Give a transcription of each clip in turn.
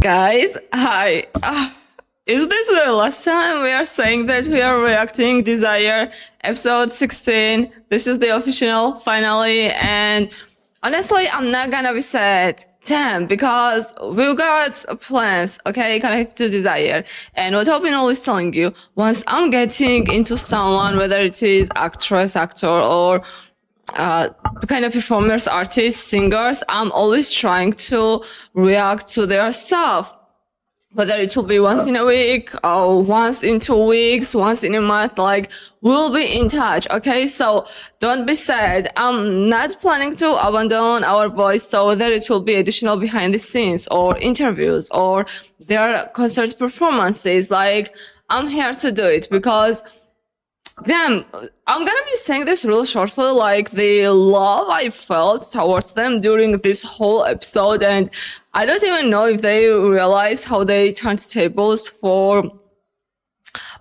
Guys, hi. Is this the last time we are saying that we are reacting Desire episode 16? This is the official finale, and honestly, I'm not gonna be sad. Damn, because we've got plans, okay, connected to Desire. And what I've been always telling you, once I'm getting into someone, whether it is actress, actor, or kind of performers, artists, singers, I'm always trying to react to their stuff. Whether it will be once in a week or once in 2 weeks, once in a month, like we'll be in touch, okay? So don't be sad. I'm not planning to abandon our boys, so whether it will be additional behind the scenes or interviews or their concert performances, like I'm here to do it because damn, I'm gonna be saying this real shortly, like the love I felt towards them during this whole episode, and I don't even know if they realize how they turned tables for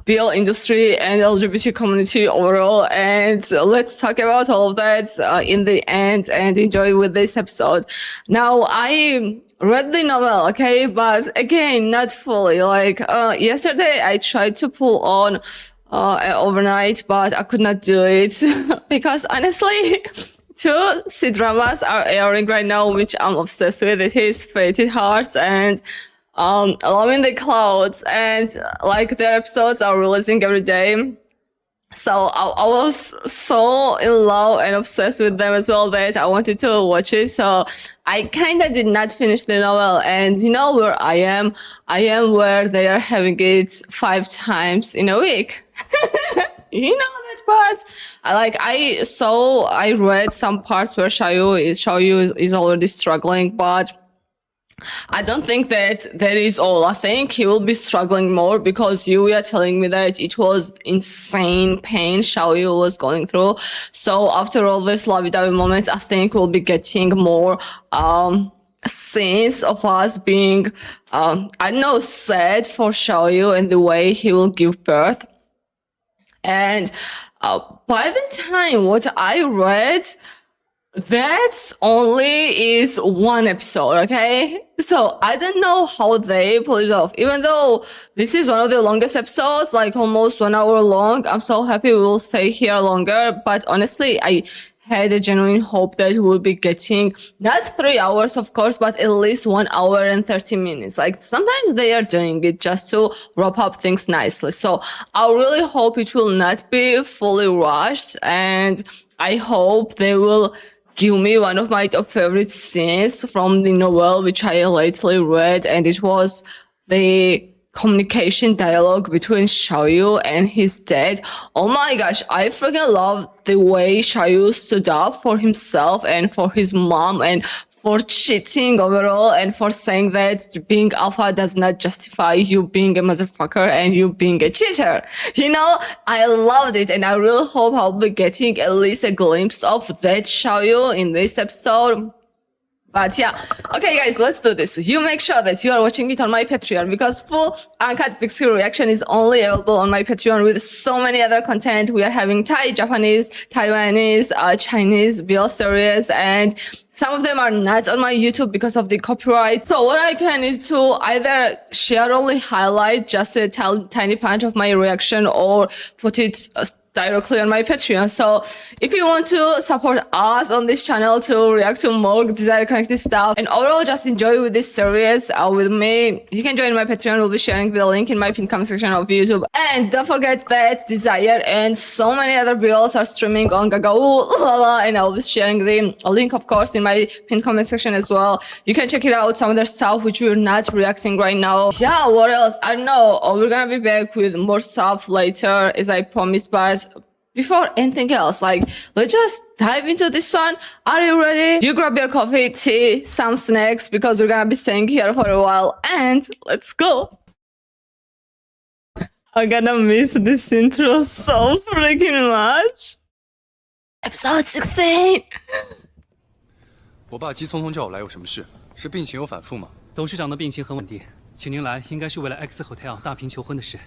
BL industry and LGBT community overall. And let's talk about all of that in the end and enjoy with this episode. Now, I read the novel, okay, but again, not fully. Like yesterday, I tried to pull on overnight, but I could not do it because honestly, 2 C-dramas are airing right now, which I'm obsessed with. It is Fated Hearts and Love in the Clouds, and like their episodes are releasing every day. So I was so in love and obsessed with them as well that I wanted to watch it. So I kind of did not finish the novel. And you know where I am? I am where they are having it 5 times in a week. You know that part? I read some parts where Xiaoyu is already struggling, but I don't think that is all. I think he will be struggling more because you were telling me that it was insane pain Xiaoyu was going through. So after all this lovey-dovey moments, I think we'll be getting more scenes of us being, I don't know, sad for Xiaoyu and the way he will give birth. And by the time what I read, that only is 1 episode, okay? So I don't know how they pull it off. Even though this is one of the longest episodes, like almost 1 hour long, I'm so happy we will stay here longer. But honestly, I had a genuine hope that we'll be getting not 3 hours, of course, but at least 1 hour and 30 minutes. Like sometimes they are doing it just to wrap up things nicely. So I really hope it will not be fully rushed, and I hope they will give me one of my top favorite scenes from the novel, which I lately read, and it was the communication dialogue between Xiaoyu and his dad. Oh my gosh, I freaking love the way Xiaoyu stood up for himself and for his mom and for cheating overall and for saying that being alpha does not justify you being a motherfucker and you being a cheater. You know, I loved it, and I really hope I'll be getting at least a glimpse of that Xiaoyu in this episode. But yeah, okay guys, let's do this. You make sure that you are watching it on my Patreon because full uncut pixel reaction is only available on my Patreon with so many other content. We are having Thai, Japanese, Taiwanese, Chinese BL series, and some of them are not on my YouTube because of the copyright. So what I can is to either share only highlight just a tiny part of my reaction or put it directly on my Patreon. So if you want to support us on this channel to react to more Desire connected stuff and overall just enjoy with this series with me, you can join my Patreon. We'll be sharing the link in my pinned comment section of YouTube. And don't forget that Desire and so many other BLs are streaming on GagaOOLala, and I'll be sharing the link, of course, in my pinned comment section as well. You can check it out, some other stuff which we're not reacting right now. Yeah, what else? I don't know. We're gonna be back with more stuff later, as I promised, but before anything else, like, let's just dive into this one. Are you ready? You grab your coffee, tea, some snacks, because we're gonna be staying here for a while, and let's go. I'm gonna miss this intro so freaking much. Episode 16. 我爸急匆匆叫我来有什么事？是病情有反复吗？董事长的病情很稳定，请您来应该是为了 X Hotel 大屏求婚的事。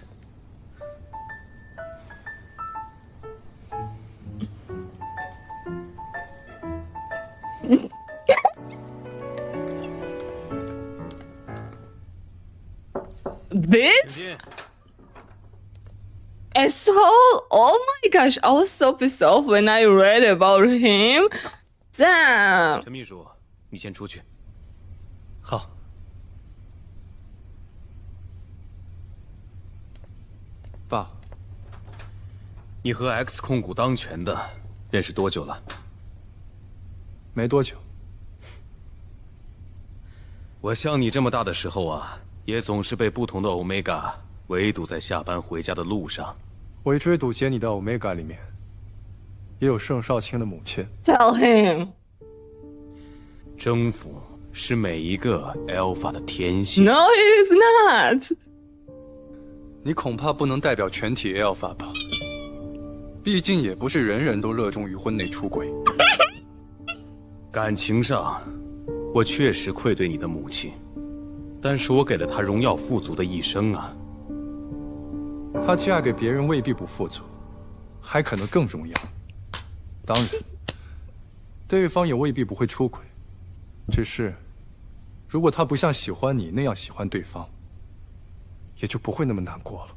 this? And so, oh my gosh, I was so pissed off when I read about him. Damn. 陈秘书，你先出去。好，爸，你和 X 控股当权的认识多久了？没多久。我像你这么大的时候啊，也总是被不同的 Omega 围堵在下班回家的路上。围追堵截你的 Omega 里面，也有盛少卿的母亲。Tell him. 征服是每一个 Alpha 的天性。 No, it is not. 你恐怕不能代表全体 Alpha 吧？毕竟也不是人人都热衷于婚内出轨。感情上，我确实愧对你的母亲，但是我给了她荣耀富足的一生啊。她嫁给别人未必不富足，还可能更荣耀。当然，对方也未必不会出轨，只是，如果她不像喜欢你那样喜欢对方，也就不会那么难过了。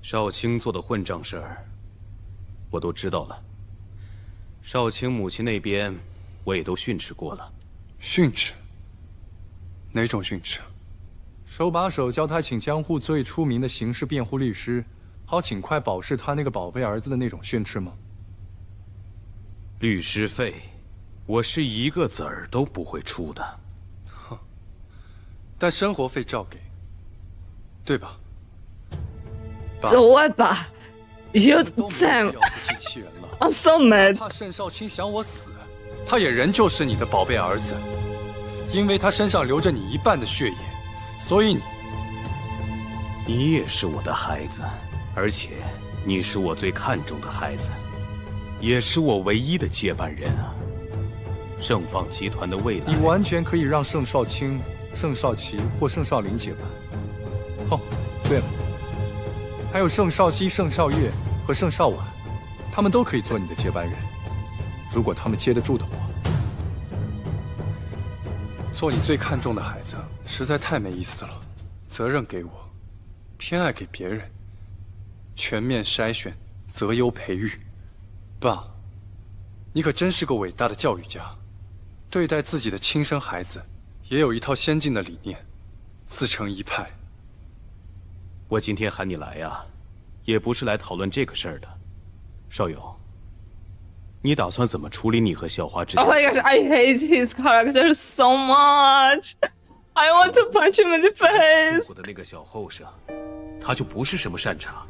少卿做的混账事儿，我都知道了。少卿母亲那边，我也都训斥过了。训斥？哪种训斥？手把手教他请江户最出名的刑事辩护律师，好尽快保释他那个宝贝儿子的那种训斥吗？律师费，我是一个子儿都不会出的。哼，但生活费照给，对吧？走吧 ，You 都没有 damn. 必要自欺欺人了。I'm so mad. 怕盛少卿想我死，他也仍旧是你的宝贝儿子，因为他身上流着你一半的血液，所以你也是我的孩子，而且你是我最看重的孩子，也是我唯一的接班人啊！盛放集团的未来，你完全可以让盛少卿、盛少奇或盛少林接班。哦，对了，还有盛少熙、盛少月和盛少婉，他们都可以做你的接班人，如果他们接得住的话。做你最看重的孩子实在太没意思了，责任给我，偏爱给别人，全面筛选，择优培育。爸，你可真是个伟大的教育家，对待自己的亲生孩子，也有一套先进的理念，自成一派。我今天喊你来呀，也不是来讨论这个事儿的。少友，你打算怎么处理你和校花之间 Oh my gosh, I hate his character so much. I want to punch him in the face. 我的那个小后生，他就不是什么善茬，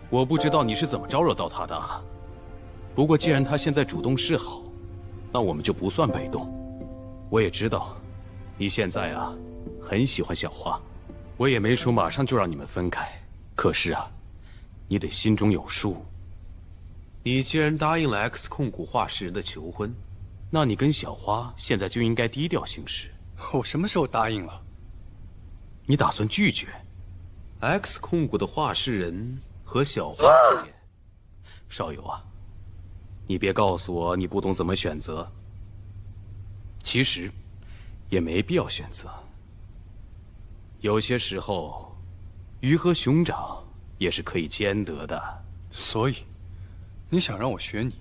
我不知道你是怎么招惹到他的。不过既然他现在主动示好，那我们就不算被动。我也知道，你现在啊，很喜欢小花，我也没说马上就让你们分开。可是啊，你得心中有数。你既然答应了 X 控股画室人的求婚，那你跟小花现在就应该低调行事。我什么时候答应了？你打算拒绝 X 控股的画室人和小花之间？少友啊，你别告诉我你不懂怎么选择。其实，也没必要选择。有些时候，鱼和熊掌也是可以兼得的。所以，你想让我学你，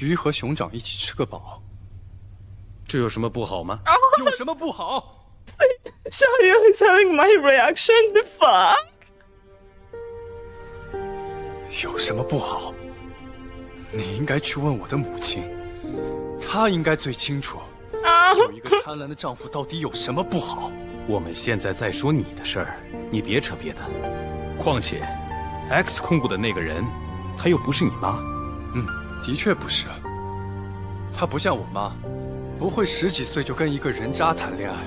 鱼和熊掌一起吃个饱？这有什么不好吗？有什么不好Xiaoyu is having my reaction. The fuck? 有什么不好？你应该去问我的母亲，她应该最清楚，有一个贪婪的丈夫到底有什么不好。我们现在在说你的事儿，你别扯别的。况且 ，X 控股的那个人，他又不是你妈。的确不是。她不像我妈，不会10几岁就跟一个人渣谈恋爱、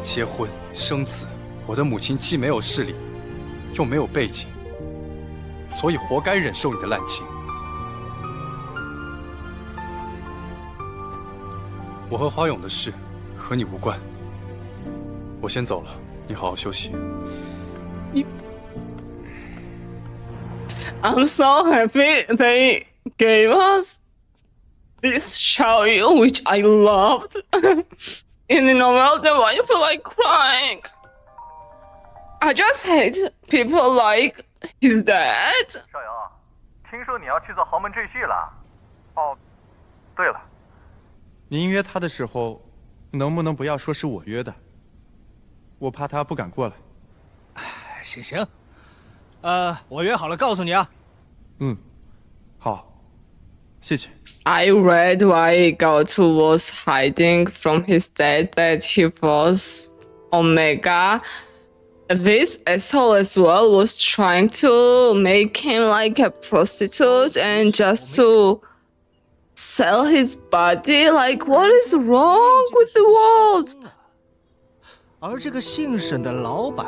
结婚、生子。我的母亲既没有势力，又没有背景，所以活该忍受你的滥情。我和花勇的事和你无关，我先走了，你好好休息。I'm so happy they gave us this Xiaoyu, which I loved. In the novel, then why you feel like crying? I just hate people like his dad. 少瑶，听说你要去做豪门赘婿了。哦，对了，您约他的时候，能不能不要说是我约的？我怕他不敢过来。行，我约好了，告诉你啊。嗯，好，谢谢。I read why Gaotu was hiding from his dad that he was Omega. This asshole as well was trying to make him like a prostitute and just to sell his body. Like, what is wrong with the world? 而这个姓沈的老板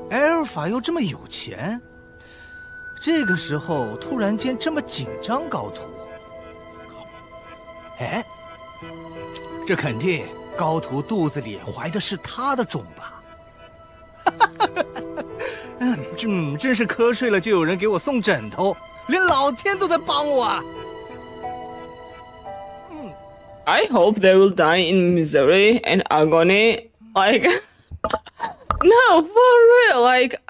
埃尔法又这么有钱，这个时候突然间这么紧张高图，哎，这肯定高图肚子里怀的是他的种吧？真是瞌睡了就有人给我送枕头，连老天都在帮我啊I hope they will die in misery and agony. Like, no, for real. Like,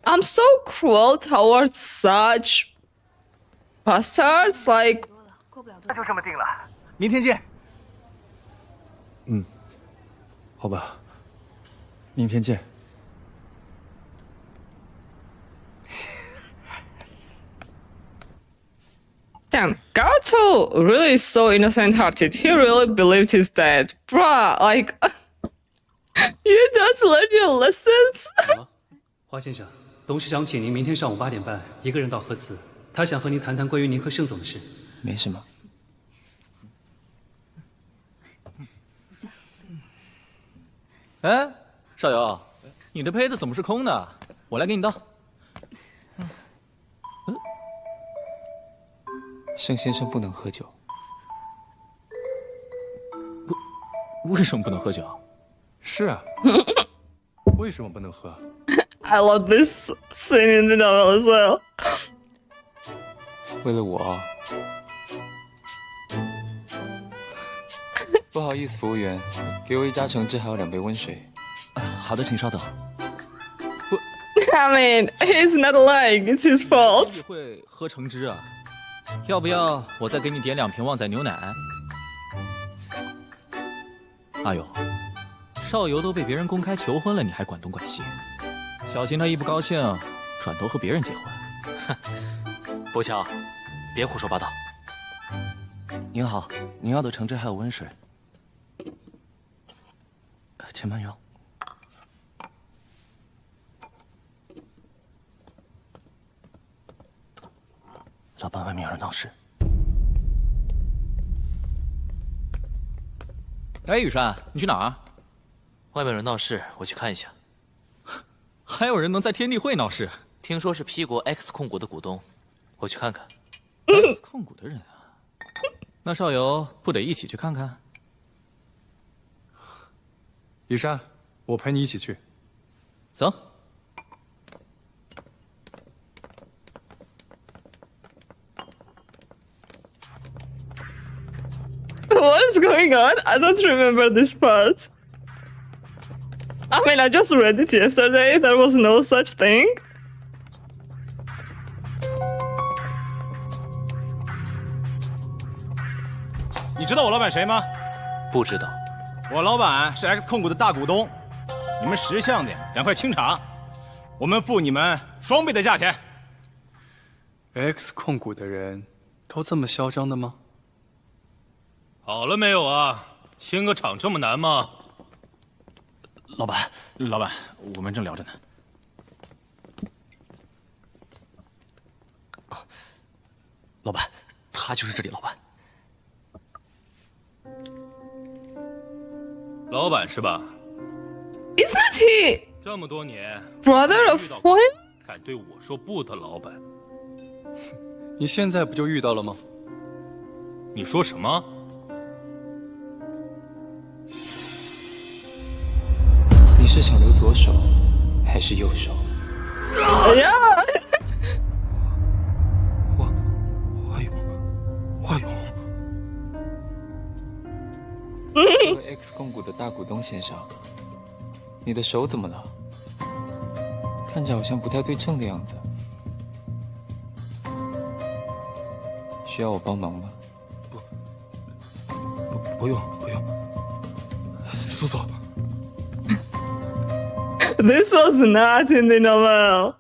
I'm so cruel towards such bastards. Like, 那就这么定了。明天见。好吧，明天见。damn, Gaotu really is so innocent-hearted. He really believed his dad. Bruh, like, you don't learn your lessons. 花先生，董事长请您明天上午8点半一个人到贺词，他想和您谈谈关于您和盛总的事。没什么。哎，少游，你的杯子怎么是空的？我来给你倒。盛先生不能喝酒。为什么不能喝酒？是啊，为什么不能喝？ I love this scene in the novel as well. 为了我。不好意思，服务员，给我一扎橙汁，还有2杯温水。好的，请稍等。I mean, he's not lying. It's his fault. 会喝橙汁啊？要不要我再给你点2瓶旺仔牛奶？阿勇，少游都被别人公开求婚了，你还管东管西，小心他一不高兴，转头和别人结婚。不巧，别胡说八道。您好，您要的橙汁还有温水，请慢用。老板，外面有人闹事。哎，雨山，你去哪儿？外面有人闹事，我去看一下。还有人能在天地会闹事？听说是 P 国 X 控股的股东，我去看看。X 控股的人啊，那少游不得一起去看看？雨山，我陪你一起去。走。What is going on? I don't remember this part. I mean, I just read it yesterday. There was no such thing. 你知道我老板谁吗？不知道。我老板是 X 控股的大股东，你们识相点，赶快清场，我们付你们2倍的价钱。X 控股的人都这么嚣张的吗？好了没有啊？清个场这么难吗？老板，我们正聊着呢。老板，他就是这里老板。老板是吧 Isn't he 这么多年 brother of Huang? 敢对我说不的老板？你现在不就遇到了吗？你说什么？你是想留左手还是右手？ Yeah. 华勇，作为 X 控股的大股东先生，你的手怎么了？看着好像不太对称的样子，需要我帮忙吗？不用，走走。This was not in the novel.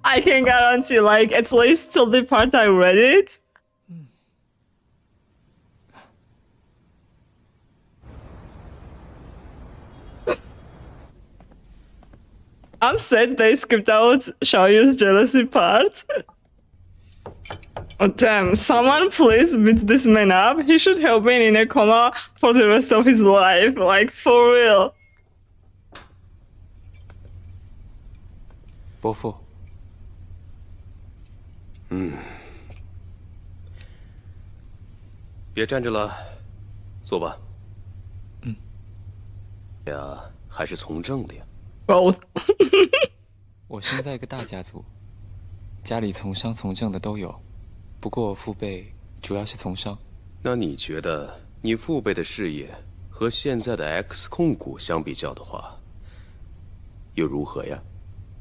I can guarantee, like, at least till the part I read it. I'm sad they skipped out Xiaoyu's jealousy part. Oh damn, someone please beat this man up. He should have been in a coma for the rest of his life, like, for real. 伯父。别站着了，坐吧。呀，还是从政的呀。Both. 我生在一个大家族，家里从商从政的都有，不过我父辈主要是从商。那你觉得你父辈的事业和现在的 X 控股相比较的话，又如何呀？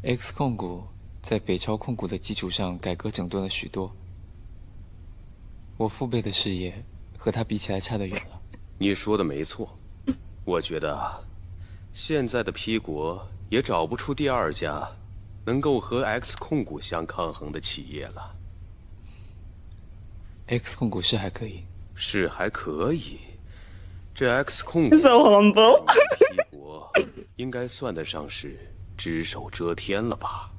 X 控股在北超控股的基础上改革整顿了许多，我父辈的事业和他比起来差得远了。你说的没错，我觉得啊，现在的 P 国也找不出第二家能够和 X 控股相抗衡的企业了。X 控股是还可以，是还可以。这 X 控股 So humble. P 国应该算得上是只手遮天了吧？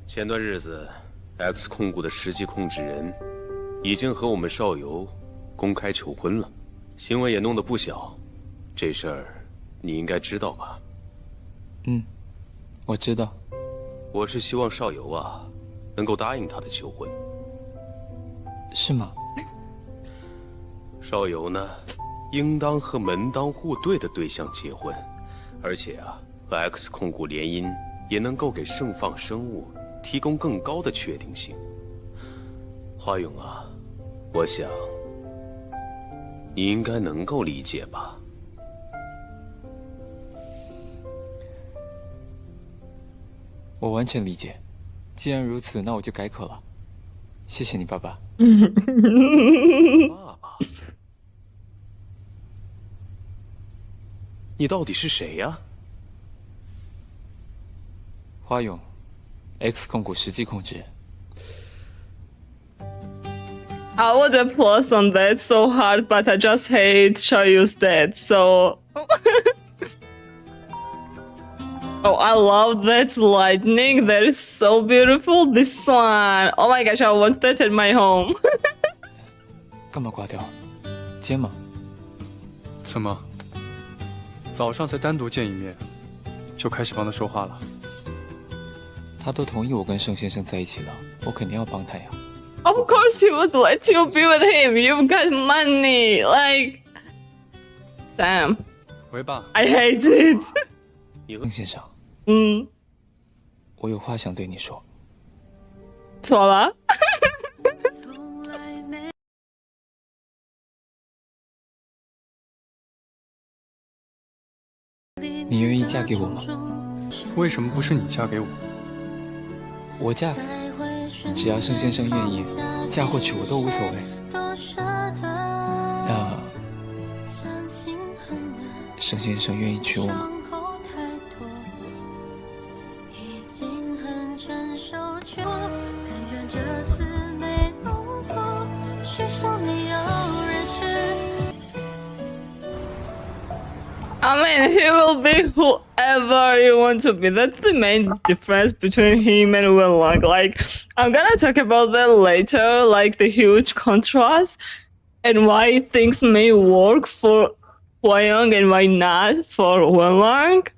前段日子 ，X 控股的实际控制人已经和我们少游公开求婚了，新闻也弄得不小。这事儿你应该知道吧？我知道。我是希望少游啊，能够答应他的求婚。是吗？少游呢，应当和门当户对的对象结婚，而且啊，和 X 控股联姻也能够给盛放生物提供更高的确定性。华勇啊，我想你应该能够理解吧？我完全理解。既然如此，那我就改口了。谢谢你，爸爸。爸爸，你到底是谁呀？花勇 ，X 控股实际控制人。I would applause on that so hard, but I just hate Xiaoyu's dad, so... Oh, I love that lightning. That is so beautiful. This one. Oh my gosh, I want that at my home. 干嘛挂掉？接吗？怎么？早上才单独见一面，就开始帮他说话了？他都同意我跟盛先生在一起了，我肯定要帮他呀。Of course he would let you be with him. You've got money. Like... Damn. 喂爸。I hate it. 盛先生。我有话想对你说。错了。你愿意嫁给我吗？为什么不是你嫁给我？我嫁，只要盛先生愿意，嫁或娶我都无所谓。那盛先生愿意娶我吗？I mean, he will be whoever you want to be. That's the main difference between him and Wenlang. Like, I'm gonna talk about that later, like the huge contrast and why things may work for Huang and why not for Wenlang.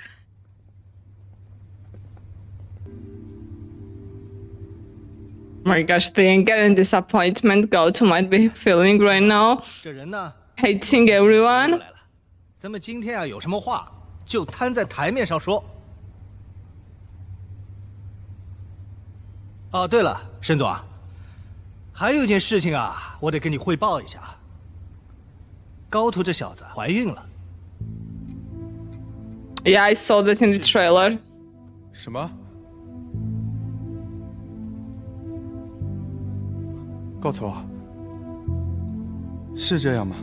My gosh, the anger and disappointment Gaotu might be feeling right now. 这人呢 Hating everyone. 咱们今天啊，有什么话就摊在台面上说。哦，对了，申总啊，还有一件事情啊，我得跟你汇报一下。高图这小子怀孕了。Yeah, I saw that in the trailer. 什么？高俅，是这样吗？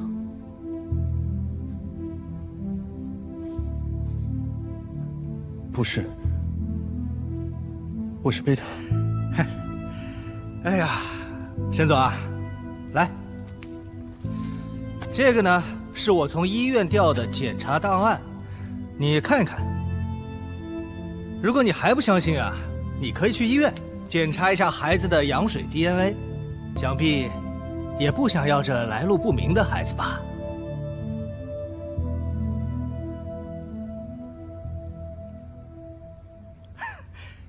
不是，我是贝塔。哎呀，沈总啊，来，这个呢是我从医院调的检查档案，你看一看。如果你还不相信啊，你可以去医院检查一下孩子的羊水 DNA， 想必也不想要这来路不明的孩子吧。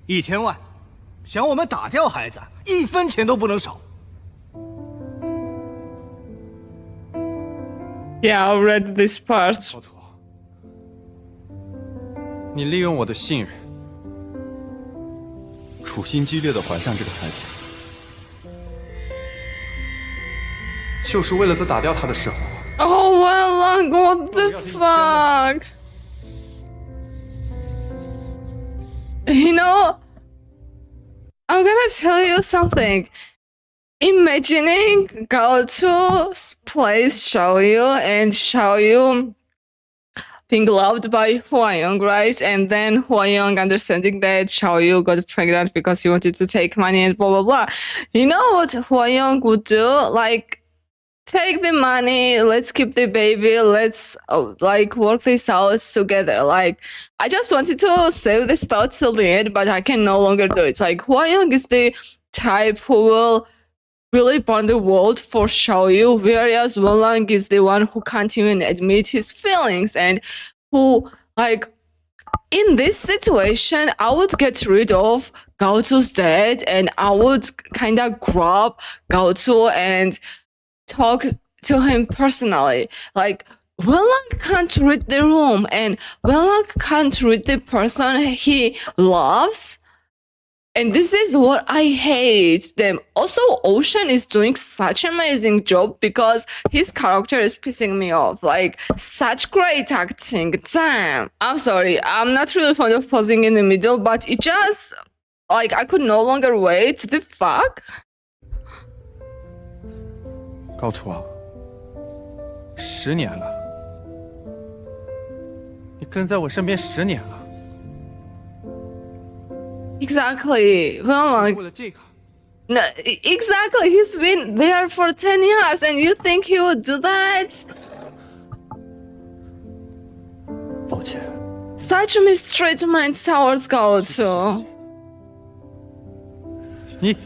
1000万，想我们打掉孩子，1分钱都不能少。Yeah, I read this part. 高俅，你利用我的信任，处心积虑地怀上这个孩子，就是为了在打掉他的时候。Oh, well, what the fuck? You know, I'm gonna tell you something. Imagining Gaotu's place Xiaoyu and Xiaoyu being loved by Huang, right? And then Huang understanding that Xiaoyu got pregnant because he wanted to take money and blah blah blah. You know what Huang would do? Like, take the money, let's keep the baby, let's like work this out together. Like, I just wanted to save this thought till the end, but I can no longer do it. Like, Huang is the type who will really burn the world for Xiaoyu, whereas Wenlang is the one who can't even admit his feelings and who, like, in this situation, I would get rid of Gaotu's dad and I would kind of grab Gaotu and talk to him personally. Like, Wenlang can't read the room and Wenlang can't read the person he loves. And this is what I hate them. Also, Ocean is doing such an amazing job because his character is pissing me off. Like, such great acting. Damn. I'm sorry. I'm not really fond of pausing in the middle, but it just, like, I could no longer wait. The fuck? 高俅啊，10年了，你跟在我身边10年了。Exactly. Well, like, no, exactly. He's been there for 10 years, and you think he would do that? 抱歉。Such mistreatment towards Gaotu. 你，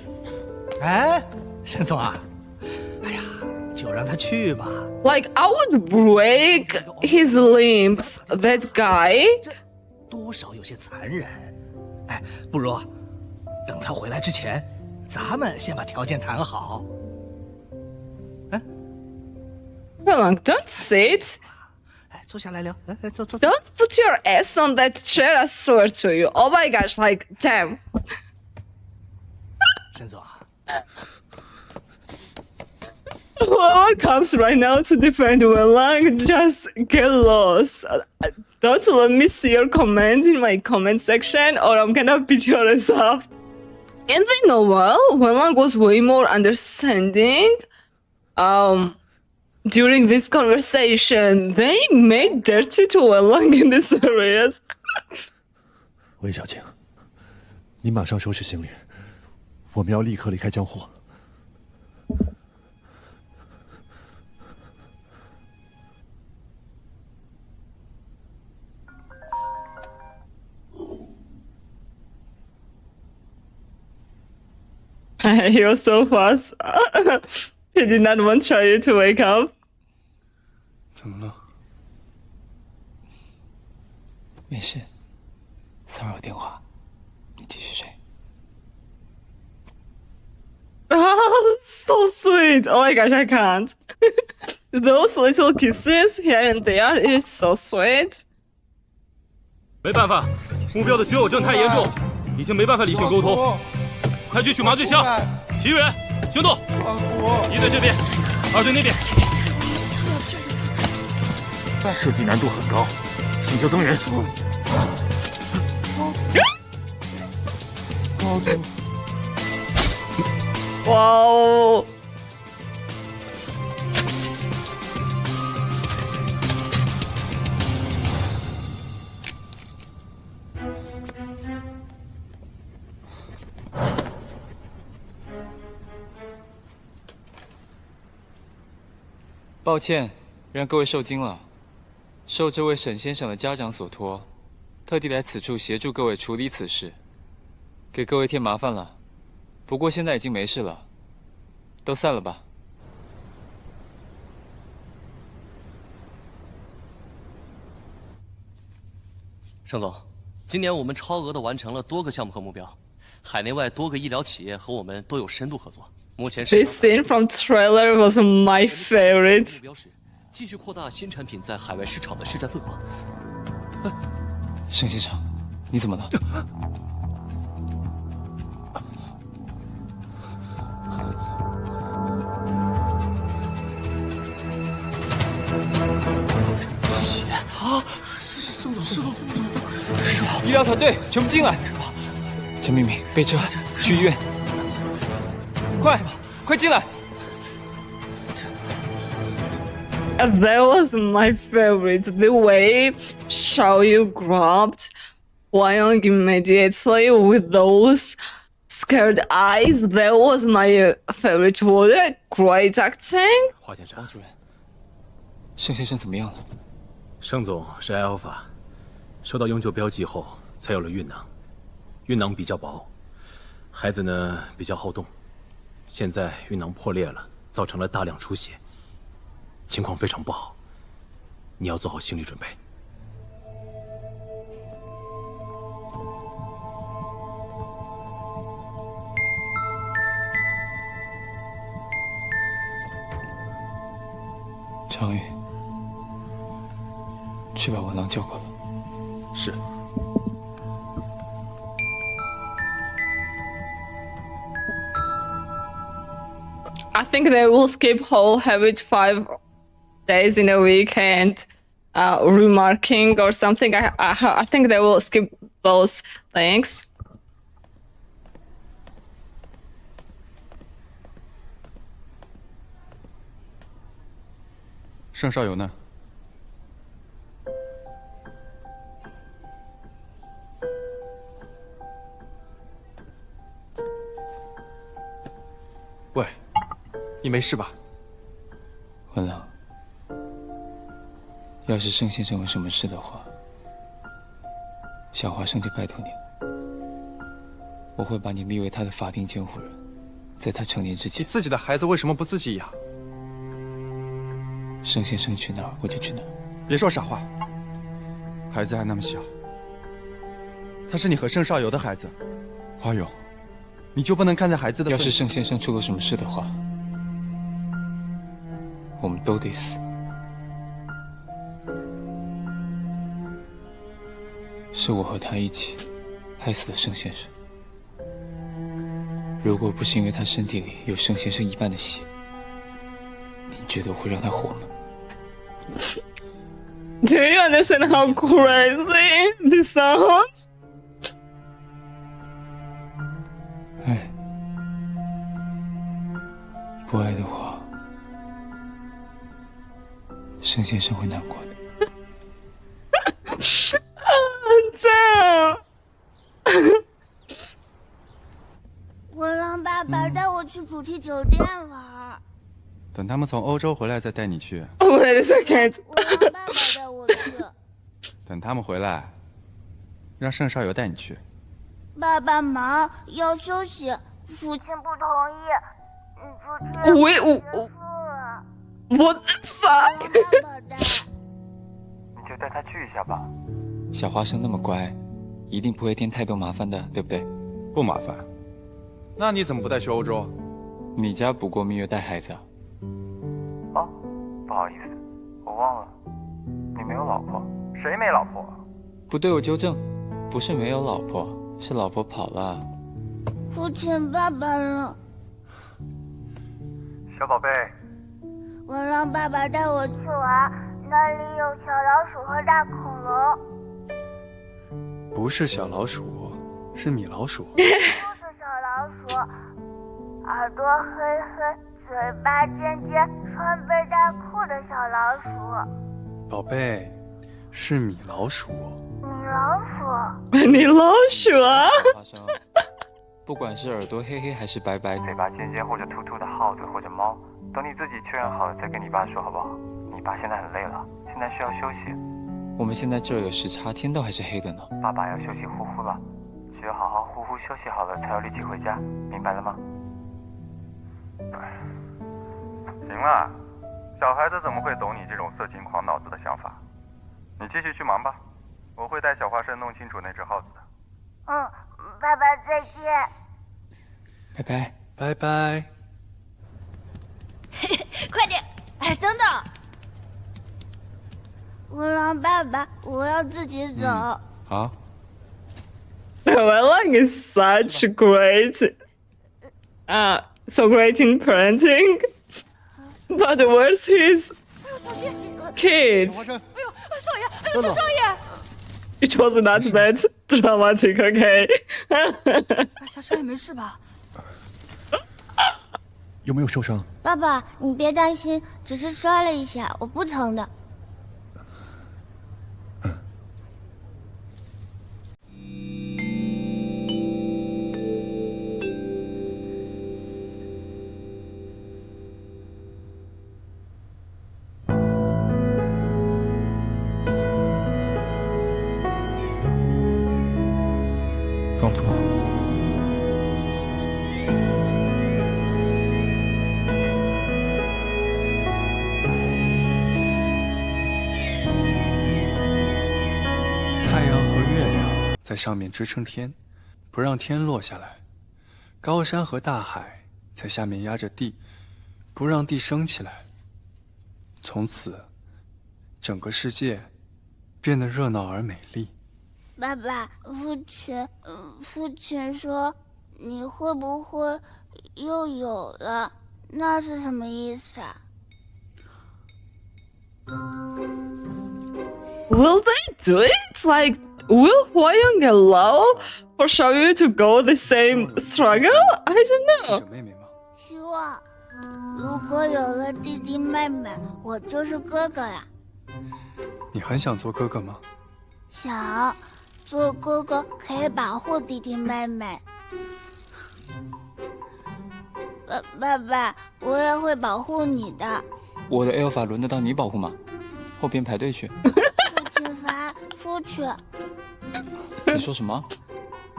哎，沈总啊，哎呀，就让他去吧。Like, I would break his limbs. That guy. 多少有些残忍。哎，不如等他回来之前，咱们先把条件谈好。哎 Well, don't sit. 哎，坐下来聊。哎，坐。Don't put your ass on that chair, I swear to you. Oh my gosh, like, damn. 沈总啊。Whoever comes right now to defend Wenlang, just get lost. Don't let me see your comment in my comment section or I'm gonna beat your ass up. In the novel, Wenlang was way more understanding. During this conversation, they made dirty to Wenlang in these areas. 温小晴，你马上收拾行李，我们要立刻离开江户。He was so fast. He did not want Xiaoyu to wake up. 怎么了？没事，骚扰电话，你继续睡。So sweet. Oh my gosh, I can't. Those little kisses here and there is so sweet. 没办法，目标的血友症太严重，已经没办法理性沟通。快去取麻醉枪！齐远，行动！一队这边，2队那边。设计难度很高，请求增援。Wow. 抱歉，让各位受惊了。受这位沈先生的家长所托，特地来此处协助各位处理此事，给各位添麻烦了。不过现在已经没事了，都散了吧。盛总，今年我们超额的完成了多个项目和目标，海内外多个医疗企业和我们都有深度合作。目前 This scene from trailer was my favorite. 目标是继续扩大新产品在海外市场的市占份额。盛先生，你怎么了？血啊！盛总，师傅，医疗团队全部进来！陈明明，备车去医院，快进来！ That was my favorite. The way Xiaoyu grabbed Wang immediately with those scared eyes. That was my favorite. What a great acting. 华先生，王主任，盛先生怎么样了？盛总是癌后法，收到永久标记后才有了孕囊，孕囊比较薄，孩子呢比较好动，现在孕囊破裂了，造成了大量出血。 情况非常不好，你要做好心理准备。常宇，去把文郎叫过来。是。 I think they will skip whole habit 5 days in a week and remarking or something. I think they will skip those things. 盛少游呢？喂，你没事吧？文郎。 要是盛先生有什么事的话，小华生就拜托你了。我会把你立为他的法定监护人，在他成年之前。你自己的孩子为什么不自己养？盛先生去哪儿我就去哪儿。别说傻话，孩子还那么小，他是你和盛少游的孩子，华勇，你就不能看在孩子的份上？要是盛先生出了什么事的话，我们都得死。 是我和他一起害死了盛先生。如果不是因为他身体里有盛先生一半的血，你觉得我会让他活吗 Do you understand how crazy this sounds? 爱，不爱的话，盛先生会难过的。 这样，我让爸爸带我去主题酒店玩。等他们从欧洲回来再带你去。Wait a second。我让爸爸带我去。等他们回来，让盛少游带你去。爸爸忙要休息，父亲不同意，你就这样结束了。What the fuck？ 爸爸带。你就带他去一下吧。 小花生那么乖，一定不会添太多麻烦的，对不对？不麻烦。那你怎么不带去欧洲？你家不过蜜月带孩子啊？哦，不好意思，我忘了，你没有老婆，谁没老婆？不对，我纠正，不是没有老婆，是老婆跑了。父亲，爸爸了。小宝贝，我让爸爸带我去玩，那里有小老鼠和大恐龙。 不是小老鼠，是米老鼠。就是小老鼠，耳朵黑黑，嘴巴尖尖，穿背带裤的小老鼠。宝贝，是米老鼠。米老鼠。米老鼠啊！花生，不管是耳朵黑黑还是白白，嘴巴尖尖或者凸凸的耗子或者猫，等你自己确认好了再跟你爸说好不好？你爸现在很累了，现在需要休息。我们现在这儿有时差，天都还是黑的呢。爸爸要休息呼呼了，只有好好呼呼休息好了才有力气回家，明白了吗？行了，小孩子怎么会懂你这种色情狂脑子的想法？你继续去忙吧，我会带小花生弄清楚那只耗子的。爸爸再见。拜拜，拜拜。快点！哎，等等，我让爸爸，我要自己走。好。Wang is such great, so great in parenting, but where's his kid? 少爷，少爷。It was not that dramatic, okay? 小少爷没事吧？有没有受伤？爸爸，你别担心，只是摔了一下，我不疼的。中途。太阳和月亮在上面支撑天，不让天落下来；高山和大海在下面压着地，不让地升起来。从此，整个世界变得热闹而美丽。爸爸，父亲说你会不会又有了？那是什么意思啊？ Will they do it? Like, will Huang allow for Xiaoyu to go the same struggle? I don't know. 希望如果有了弟弟妹妹，我就是哥哥呀。你很想做哥哥吗？想做哥哥可以保护弟弟妹妹。爸爸，我也会保护你的。我的 Alpha 轮得到你保护吗？后边排队去。父亲罚出去。你说什么？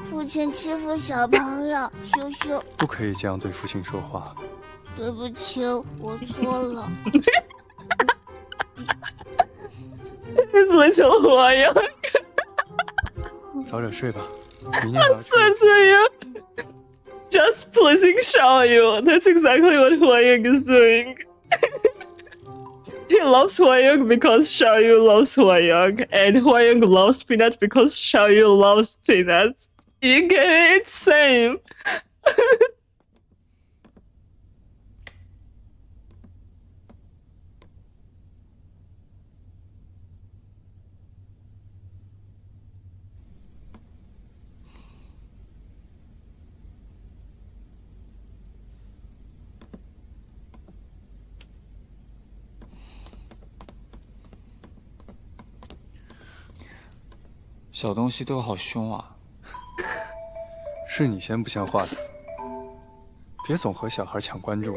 父亲欺负小朋友，羞羞。不可以这样对父亲说话。对不起，我错了。His little Huang. 早点睡吧，明天还要。I swear to you, just pleasing Xiaoyu. That's exactly what Huang is doing. He loves Huang because Xiaoyu loves Huang, and Huang loves Peanut because Xiaoyu loves Peanut. You get it? Same. 小东西对我好凶啊！是你先不像话的，别总和小孩抢关注。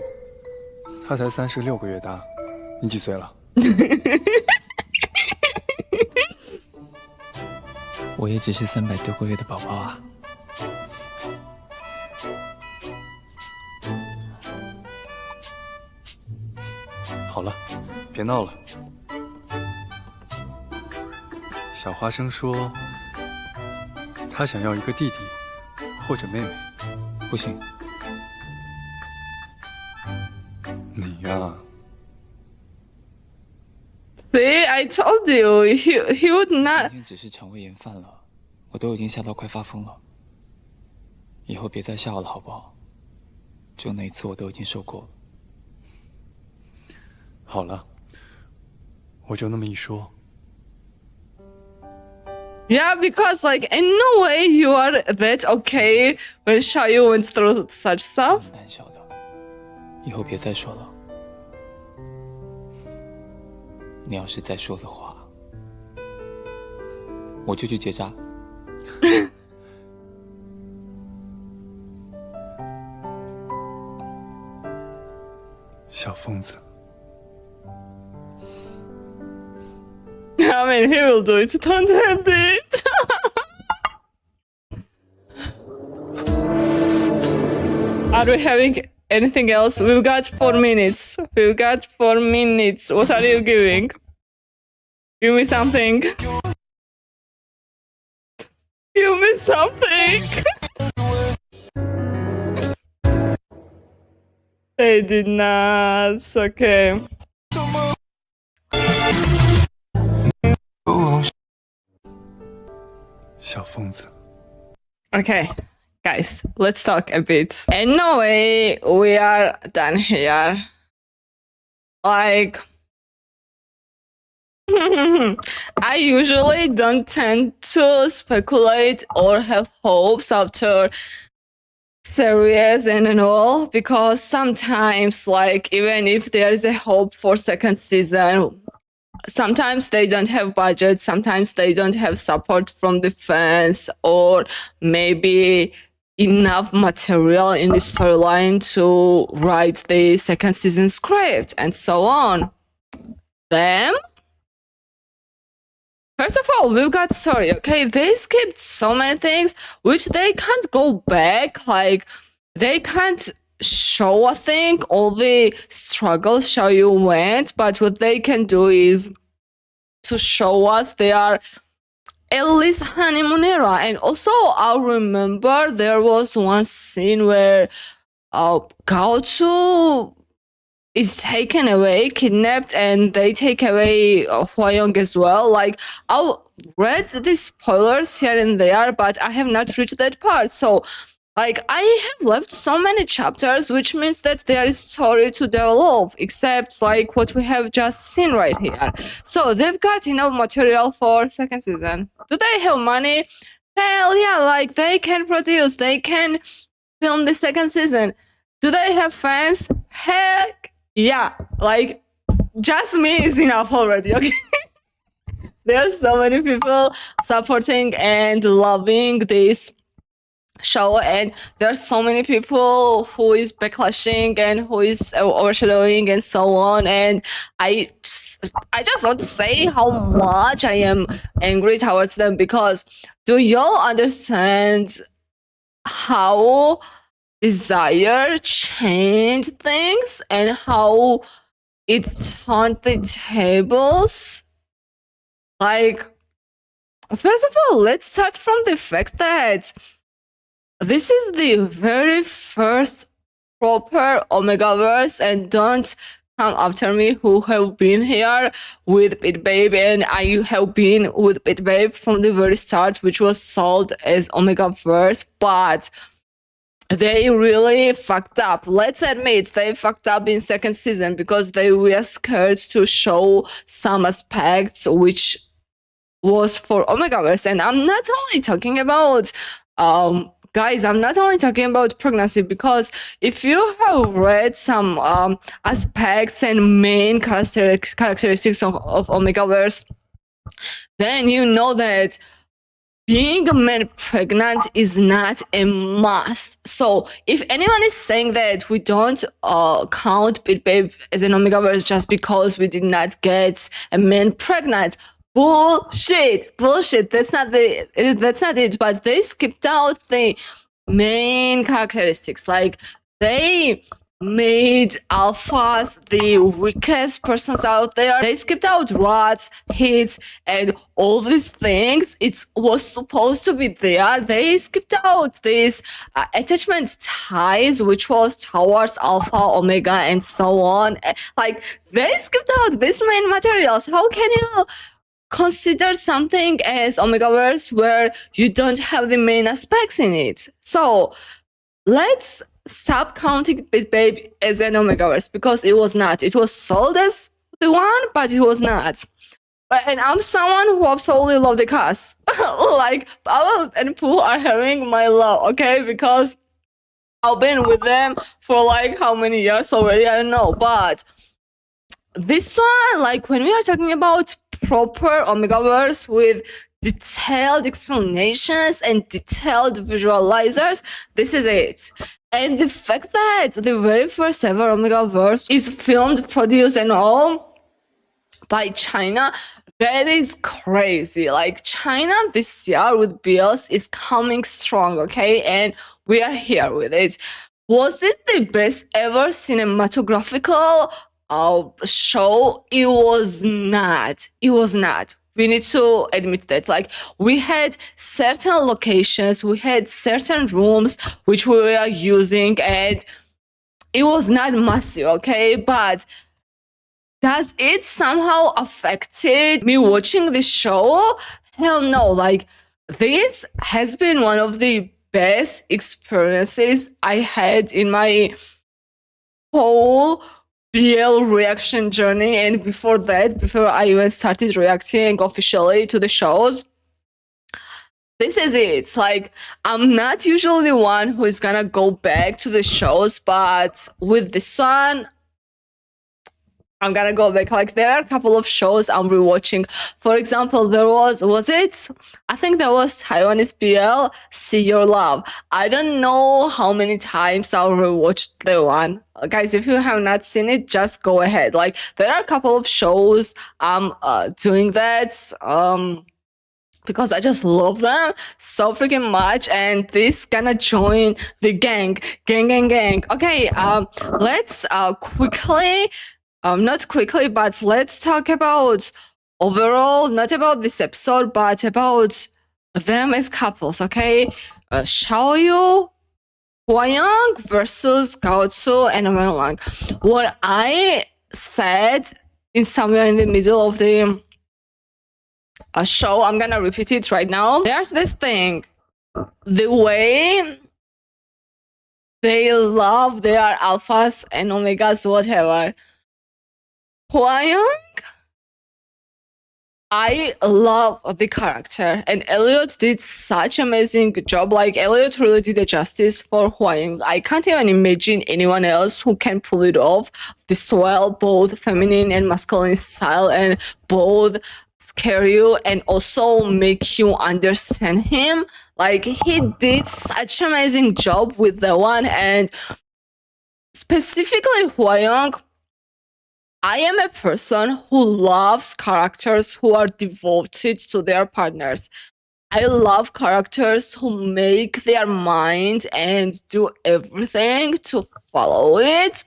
他才36个月大，你几岁了？我也只是300多个月的宝宝啊！好了，别闹了。小花生说，他想要一个弟弟或者妹妹。不行。你呀。See, I told you, he would not. 今天只是肠胃炎犯了，我都已经吓到快发疯了。以后别再吓我了，好不好？就那一次我都已经受够了。好了，我就那么一说。Yeah, because like in no way you are that okay when Xiaoyu went through such stuff. 胆小的，以后别再说了。你要是再说的话，我就去结扎。小疯子。I mean, he will do it. Don't end it. Are we having anything else? We've got 4 minutes. We've got 4 minutes. What are you giving? Give me something. Give me something. They did not. Okay. Okay, guys, let's talk a bit. Anyway, we are done here. Like, I usually don't tend to speculate or have hopes after series and all, because sometimes, like, even if there is a hope for second season, sometimes they don't have budget, sometimes they don't have support from the fans, or maybe enough material in the storyline to write the second season script and so on. Then, first of all, we've got story, okay? They skipped so many things which they can't go back, like they can't show, I think, all the struggles Xiaoyu went, but what they can do is to show us they are at least honeymoon era. And also, I remember there was one scene where Gaozu is taken away, kidnapped, and they take away Huang as well. Like, I read the spoilers here and there, but I have not reached that part. So, like, I have left so many chapters, which means that there is story to develop, except like what we have just seen right here. So they've got enough material for second season. Do they have money? Hell yeah, like they can produce, they can film the second season. Do they have fans? Heck yeah, like just me is enough already, okay? There's so many people supporting and loving this show, and there's so many people who is backlashing and who is overshadowing and so on, and I just want to say how much I am angry towards them, because do y'all understand how Desire changed things and how it turned the tables? Like, first of all, let's start from the fact that this is the very first proper Omegaverse, and don't come after me who have been here with Pit Babe, and I have been with Pit Babe from the very start, which was sold as Omegaverse, but they really fucked up. Let's admit, they fucked up in second season because they were scared to show some aspects which was for Omegaverse. And I'm not only talking about guys, I'm not only talking about pregnancy, because if you have read some aspects and main characteristics of Omegaverse, then you know that being a man pregnant is not a must. So if anyone is saying that we don't count Pit Babe as an Omegaverse just because we did not get a man pregnant, bullshit. That's not it. But they skipped out the main characteristics. Like, they made alphas the weakest persons out there. They skipped out rods, hits, and all these things. It was supposed to be there. They skipped out these attachment ties, which was towards alpha, omega, and so on. Like, they skipped out these main materials. How can you consider something as Omegaverse where you don't have the main aspects in it? So let's stop counting Pit Babe as an Omegaverse, because it was not. It was sold as the one, but it was not. And I'm someone who absolutely love the cast. Like, Pavel and Pooh are having my love, okay? Because I've been with them for like how many years already, I don't know. But this one, like, when we are talking about proper Omegaverse with detailed explanations and detailed visualizers, this is it. And the fact that the very first ever Omega Verse is filmed, produced, and all by China, that is crazy. Like, China this year with BLs is coming strong, okay? And we are here with it. Was it the best ever cinematographical show? It was not. It was not. We need to admit that. Like, we had certain locations, we had certain rooms which we were using, and it was not massive, okay? But does it somehow affected me watching the show? Hell no. Like, this has been one of the best experiences I had in my whole BL reaction journey. And before that, before I even started reacting officially to the shows, this is it. Like, I'm not usually the one who is gonna go back to the shows, but with this one, I'm gonna go back. Like, there are a couple of shows I'm rewatching. For example, there was it? I think there was Taiwanese BL, See Your Love. I don't know how many times I'll rewatch the one. Guys, if you have not seen it, just go ahead. Like, there are a couple of shows I'm doing that because I just love them so freaking much, and this gonna join the gang. Okay, let's quickly. Not quickly, but let's talk about overall, not about this episode, but about them as couples, okay? Xiaoyu, Huang versus GagaOOLala and Wenlang. What I said in somewhere in the middle of the show, I'm gonna repeat it right now. There's this thing, the way they love their alphas and omegas, whatever. Huang, I love the character, and Eliot did such amazing job. Like, Eliot really did a justice for Huang. I can't even imagine anyone else who can pull it off this well, both feminine and masculine style, and both scare you and also make you understand him. Like, he did such amazing job with the one, and specifically Huang. I am a person who loves characters who are devoted to their partners. I love characters who make their mind and do everything to follow it.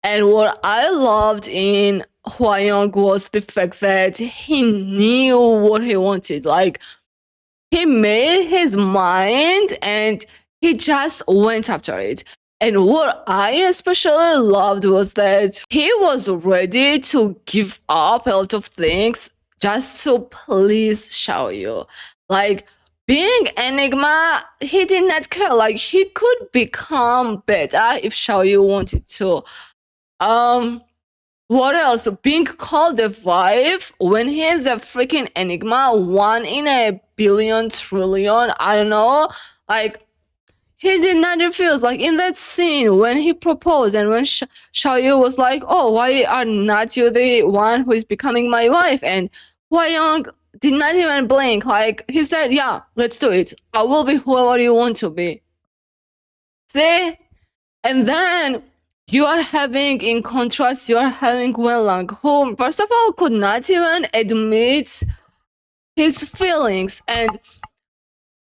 And what I loved in Huang was the fact that he knew what he wanted. Like, he made his mind and he just went after it. And what I especially loved was that he was ready to give up a lot of things just to please Xiaoyu. Like, being Enigma, he did not care. Like, he could become better if Xiaoyu wanted to. What else? Being called a wife when he is a freaking Enigma, 1 in a billion trillion, I don't know. Like, he did not refuse. Like, in that scene when he proposed and when Xiaoyu was like, oh, why are not you the one who is becoming my wife? And Huang did not even blink. Like, he said, yeah, let's do it. I will be whoever you want to be. See? And then you are having, in contrast, you are having Wenlang, who, first of all, could not even admit his feelings. And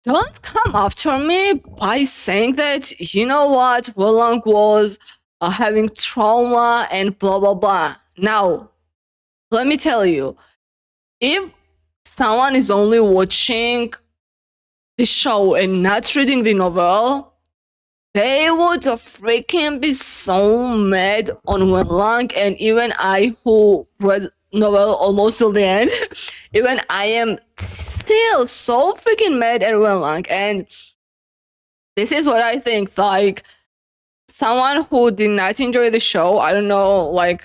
don't come after me by saying that, you know what, Wenlang was having trauma and blah, blah, blah. Now, let me tell you, if someone is only watching the show and not reading the novel, they would freaking be so mad on Wenlang. And even I, who read novel almost till the end, even I am still so freaking mad at Wenlang. And this is what I think. Like, someone who did not enjoy the show, I don't know, like,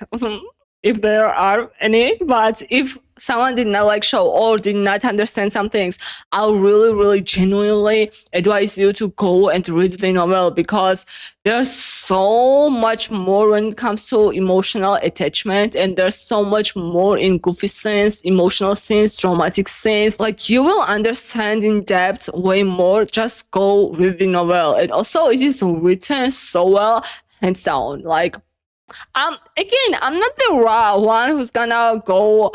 if there are any, but if someone did not like show or did not understand some things, I'll really, really genuinely advise you to go and read the novel, because there's so much more when it comes to emotional attachment, and there's so much more in goofy scenes, emotional scenes, dramatic scenes. Like, you will understand in depth way more. Just go read the novel. And also, it is written so well, hands down. Like, again, I'm not the one who's gonna go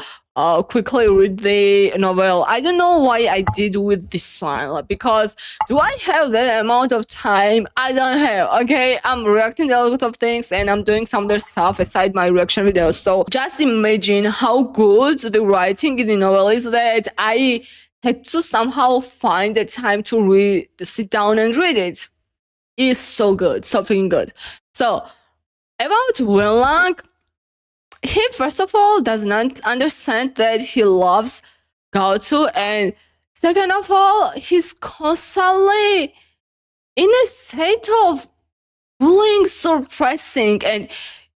quickly read the novel. I don't know why I did with this one, like, because do I have that amount of time? I don't have. Okay, I'm reacting to a lot of things and I'm doing some other stuff aside my reaction videos. So just imagine how good the writing in the novel is that I had to somehow find the time to sit down and read it. It is so good, so freaking good. So about Wenlang, he first of all does not understand that he loves Gaotu, and second of all, he's constantly in a state of bullying, suppressing, and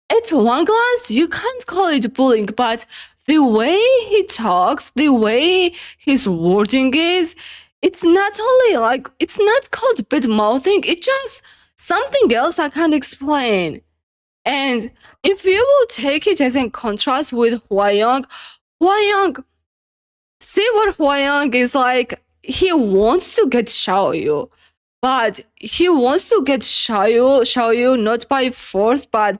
at one glance you can't call it bullying, but the way he talks, the way his wording is, it's not only like, it's not called bad mouthing, it's just something else I can't explain. And if you will take it as a contrast with Huayang, see what Huayang is like. He wants to get Xiaoyu, but he wants to get Xiaoyu not by force, but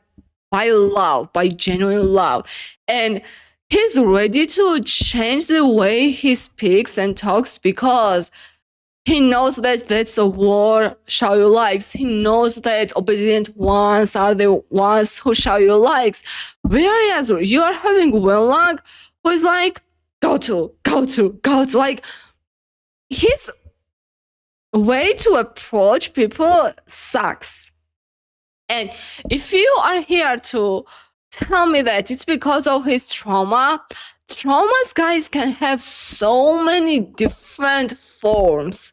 by love, by genuine love. And he's ready to change the way he speaks and talks because he knows that that's a war Xiaoyu likes. He knows that obedient ones are the ones who Xiaoyu likes. Whereas you are having Wenlang, who is like, go to. Like, his way to approach people sucks. And if you are here to tell me that it's because of his traumas, guys, can have so many different forms.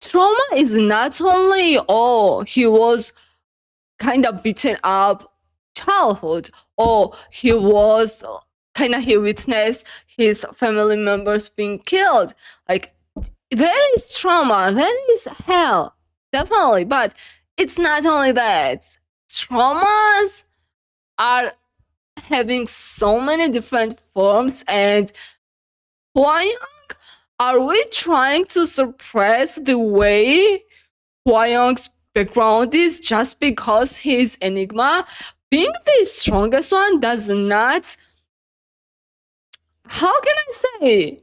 Trauma is not only, oh, he was kind of beaten up childhood, or he witnessed his family members being killed. Like, that is trauma, that is hell, definitely. But it's not only that. Traumas are having so many different forms, and Huayang, are we trying to suppress the way Huayang's background is just because he's Enigma? Being the strongest one does not, how can I say,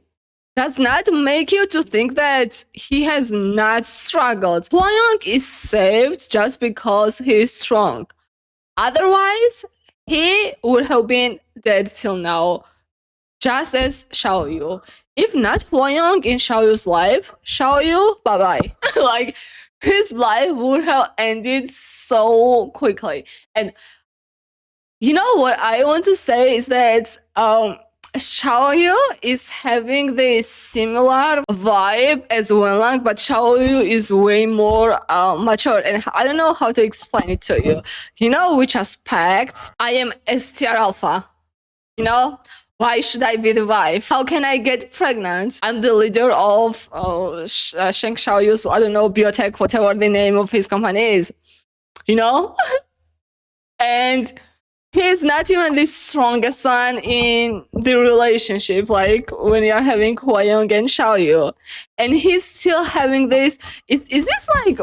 does not make you to think that he has not struggled. Huayang is saved just because he is strong. Otherwise, he would have been dead till now, just as Xiaoyu. If not Huayang in Xiaoyu's life, Xiaoyu, bye-bye. Like, his life would have ended so quickly. And you know what I want to say is that Xiaoyu is having the similar vibe as Wenlang, but Xiaoyu is way more mature, and I don't know how to explain it to you. You know which aspects? I am STR alpha. You know? Why should I be the wife? How can I get pregnant? I'm the leader of Sheng Xiaoyu's, I don't know, biotech, whatever the name of his company is. You know? And he's not even the strongest one in the relationship, like when you're having Huayang and Xiaoyu. And he's still having this, is this like,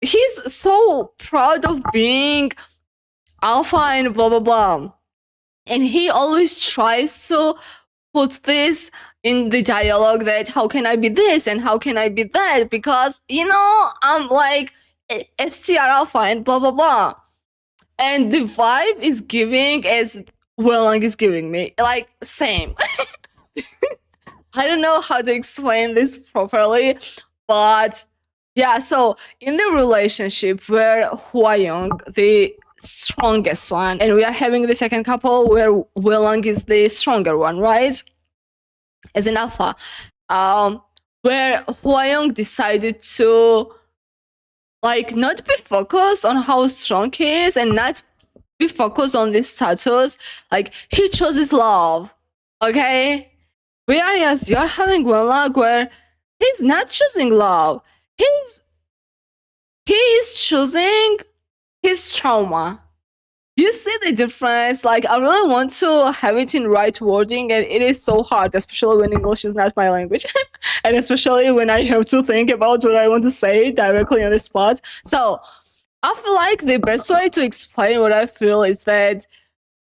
he's so proud of being alpha and blah, blah, blah. And he always tries to put this in the dialogue that how can I be this and how can I be that? Because, you know, I'm like STR alpha and blah, blah, blah. And the vibe is giving as Wenlang is giving me. Like, same. I don't know how to explain this properly, but yeah, so in the relationship where Huayang, the strongest one, and we are having the second couple where Wenlang is the stronger one, right? As an alpha. Where Huayang decided to like not be focused on how strong he is and not be focused on this status. Like, he chooses love, okay? Whereas you're having Wenlang where he's not choosing love. He is choosing his trauma. You see the difference? Like, I really want to have it in right wording, and it is so hard, especially when English is not my language. And especially when I have to think about what I want to say directly on the spot. So I feel like the best way to explain what I feel is that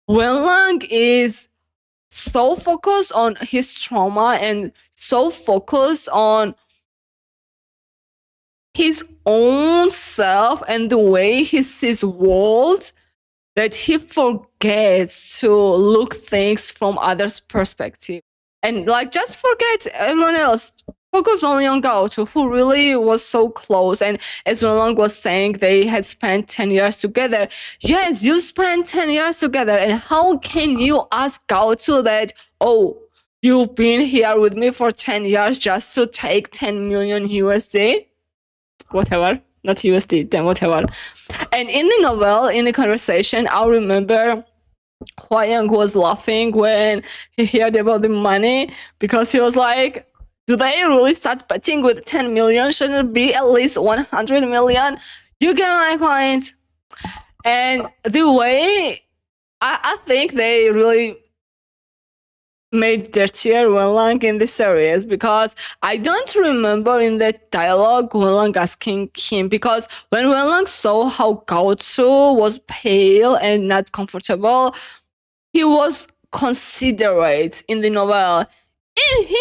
Wenlang is so focused on his trauma and so focused on his own self and the way he sees world that he forgets to look things from others' perspective. And like, just forget everyone else. Focus only on Gaotu, who really was so close. And as Wenlang was saying, they had spent 10 years together. Yes, you spent 10 years together. And how can you ask Gaotu that, oh, you've been here with me for 10 years just to take 10 million USD? Whatever. Not USD, then whatever. And in the novel, in the conversation, I remember Huang was laughing when he heard about the money, because he was like, do they really start betting with 10 million? Shouldn't it be at least 100 million? You get my point. And the way I think they really made dirtier Wenlang in the series, because I don't remember in that dialogue Wenlang asking him, because when Wenlang saw how Gaozu was pale and not comfortable, he was considerate in the novel. In here,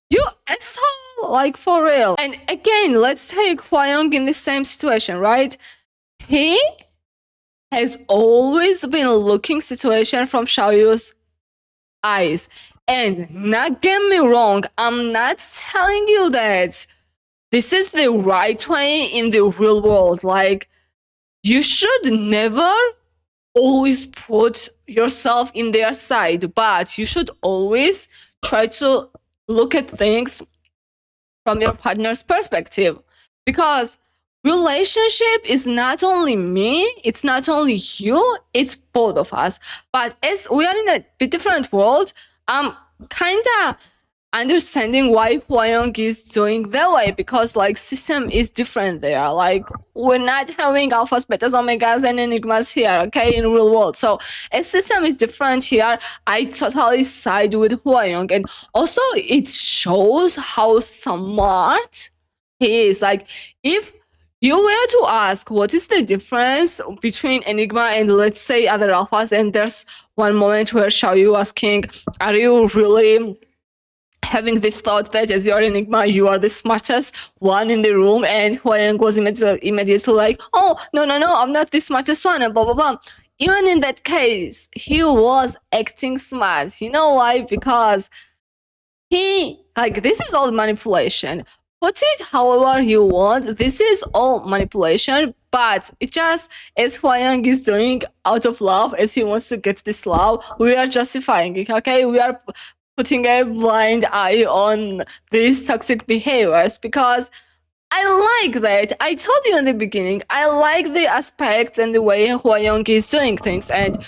you asshole, like for real. And again, let's take Huang in the same situation, right? He has always been looking situation from Xiaoyu's eyes. And not get me wrong, I'm not telling you that this is the right way in the real world. Like, you should never always put yourself in their side, but you should always try to look at things from your partner's perspective, because relationship is not only me, it's not only you, it's both of us. But as we are in a bit different world, I'm kinda understanding why Huang is doing that way, because like system is different there. Like, we're not having alphas, betas, omegas, and enigmas here, okay, in real world. So a system is different here. I totally side with Huang, and also it shows how smart he is. Like, if you were to ask what is the difference between Enigma and, let's say, other alphas, and there's one moment where Xiaoyu asking, are you really having this thought that as you're Enigma, you are the smartest one in the room? And Huang was immediately like, oh, no, I'm not the smartest one, and blah, blah, blah. Even in that case, he was acting smart. You know why? Because this is all manipulation. Put it however you want. This is all manipulation, but it just, as Huang is doing out of love, as he wants to get this love, we are justifying it, okay? We are putting a blind eye on these toxic behaviors, because I like that. I told you in the beginning, I like the aspects and the way Huang is doing things. And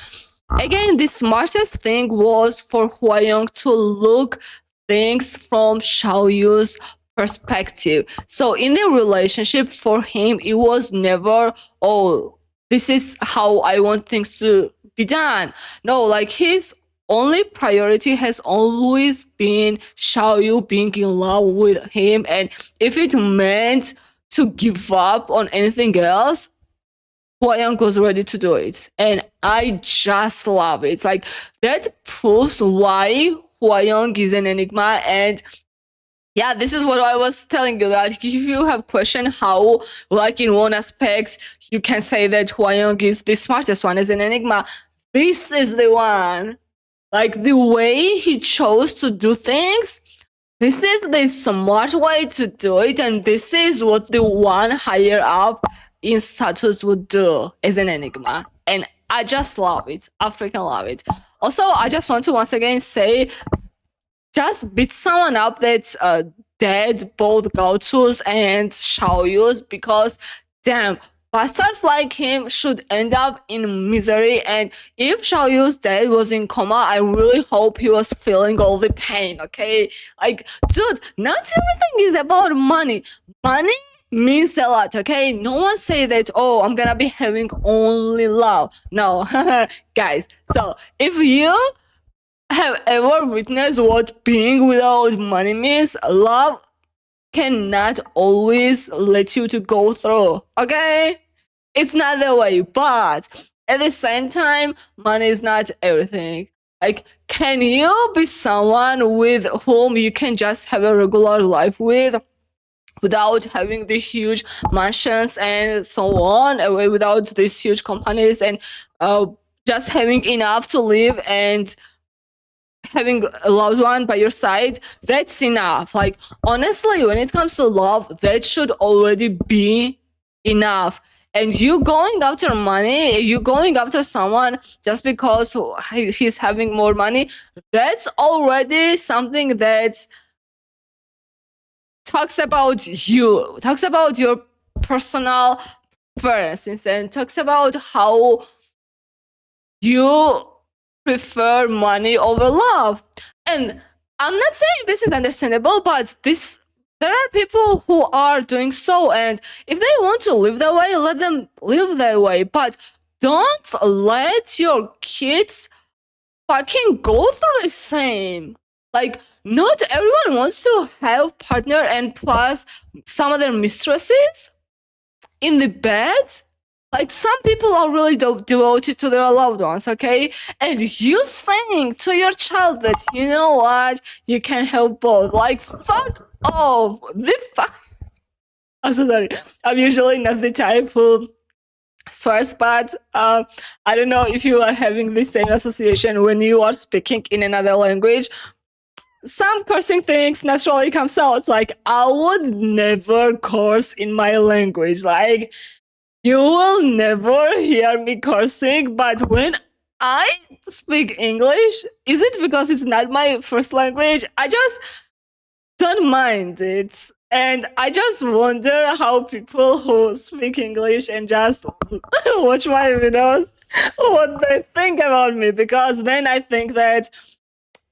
again, the smartest thing was for Huang to look things from Xiaoyu's perspective. So in the relationship, for him, it was never, oh, this is how I want things to be done. No, like, his only priority has always been Xiaoyu being in love with him, and if it meant to give up on anything else, Huang was ready to do it. And I just love it. It's like, that proves why Huang is an enigma. And yeah, this is what I was telling you, that if you have question how, like, in one aspect, you can say that Huang is the smartest one as an enigma, this is the one. Like, the way he chose to do things, this is the smart way to do it, and this is what the one higher up in status would do as an enigma. And I just love it. I freaking love it. Also, I just want to once again say, just beat someone up that's dead both Gaozu's and Xiaoyu's, because damn, bastards like him should end up in misery. And if Xiaoyu's dad was in coma, I really hope he was feeling all the pain, okay? Like, dude, not everything is about money. Money means a lot, okay? No one say that, oh, I'm gonna be having only love. No, guys. So if you have ever witnessed what being without money means, love cannot always let you to go through, okay? It's not the way, but at the same time, money is not everything. Like, can you be someone with whom you can just have a regular life with without having the huge mansions and so on, without these huge companies, and just having enough to live and having a loved one by your side? That's enough. Like, honestly, when it comes to love, that should already be enough. And you going after money, you going after someone just because he's having more money, that's already something that talks about you, talks about your personal preferences, and talks about how you prefer money over love. And I'm not saying this is understandable, but there are people who are doing so, and if they want to live that way, let them live that way. But don't let your kids fucking go through the same. Like, not everyone wants to have partner and plus some other mistresses in the bed. Like, some people are really devoted to their loved ones, okay? And you saying to your child that, you know what, you can have both. Like, fuck off. I'm so sorry. I'm usually not the type who swears, but I don't know if you are having the same association when you are speaking in another language. Some cursing things naturally comes out. Like, I would never curse in my language. Like, you will never hear me cursing, but when I speak English, is it because it's not my first language? I just don't mind it. And I just wonder how people who speak English and just watch my videos, what they think about me, because then I think that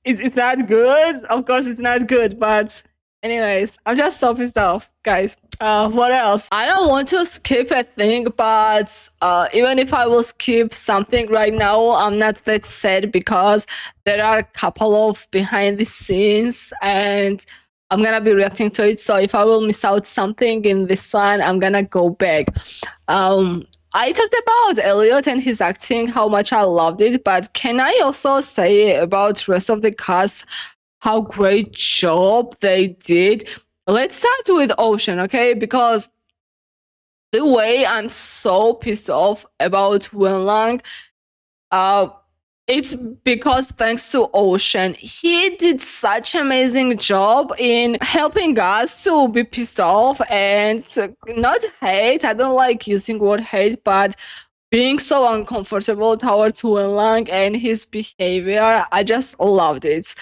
it's not good. Of course, it's not good, but anyways, I'm just so pissed off, guys. What else? I don't want to skip a thing, but even if I will skip something right now, I'm not that sad because there are a couple of behind the scenes and I'm gonna be reacting to it. So if I will miss out something in this one, I'm gonna go back. I talked about Eliot and his acting, how much I loved it, but can I also say about rest of the cast how great job they did? Let's start with Ocean, okay? Because the way I'm so pissed off about Wenlang, it's because thanks to Ocean. He did such an amazing job in helping us to be pissed off and not hate. I don't like using word hate, but being so uncomfortable towards Wenlang and his behavior. I just loved it.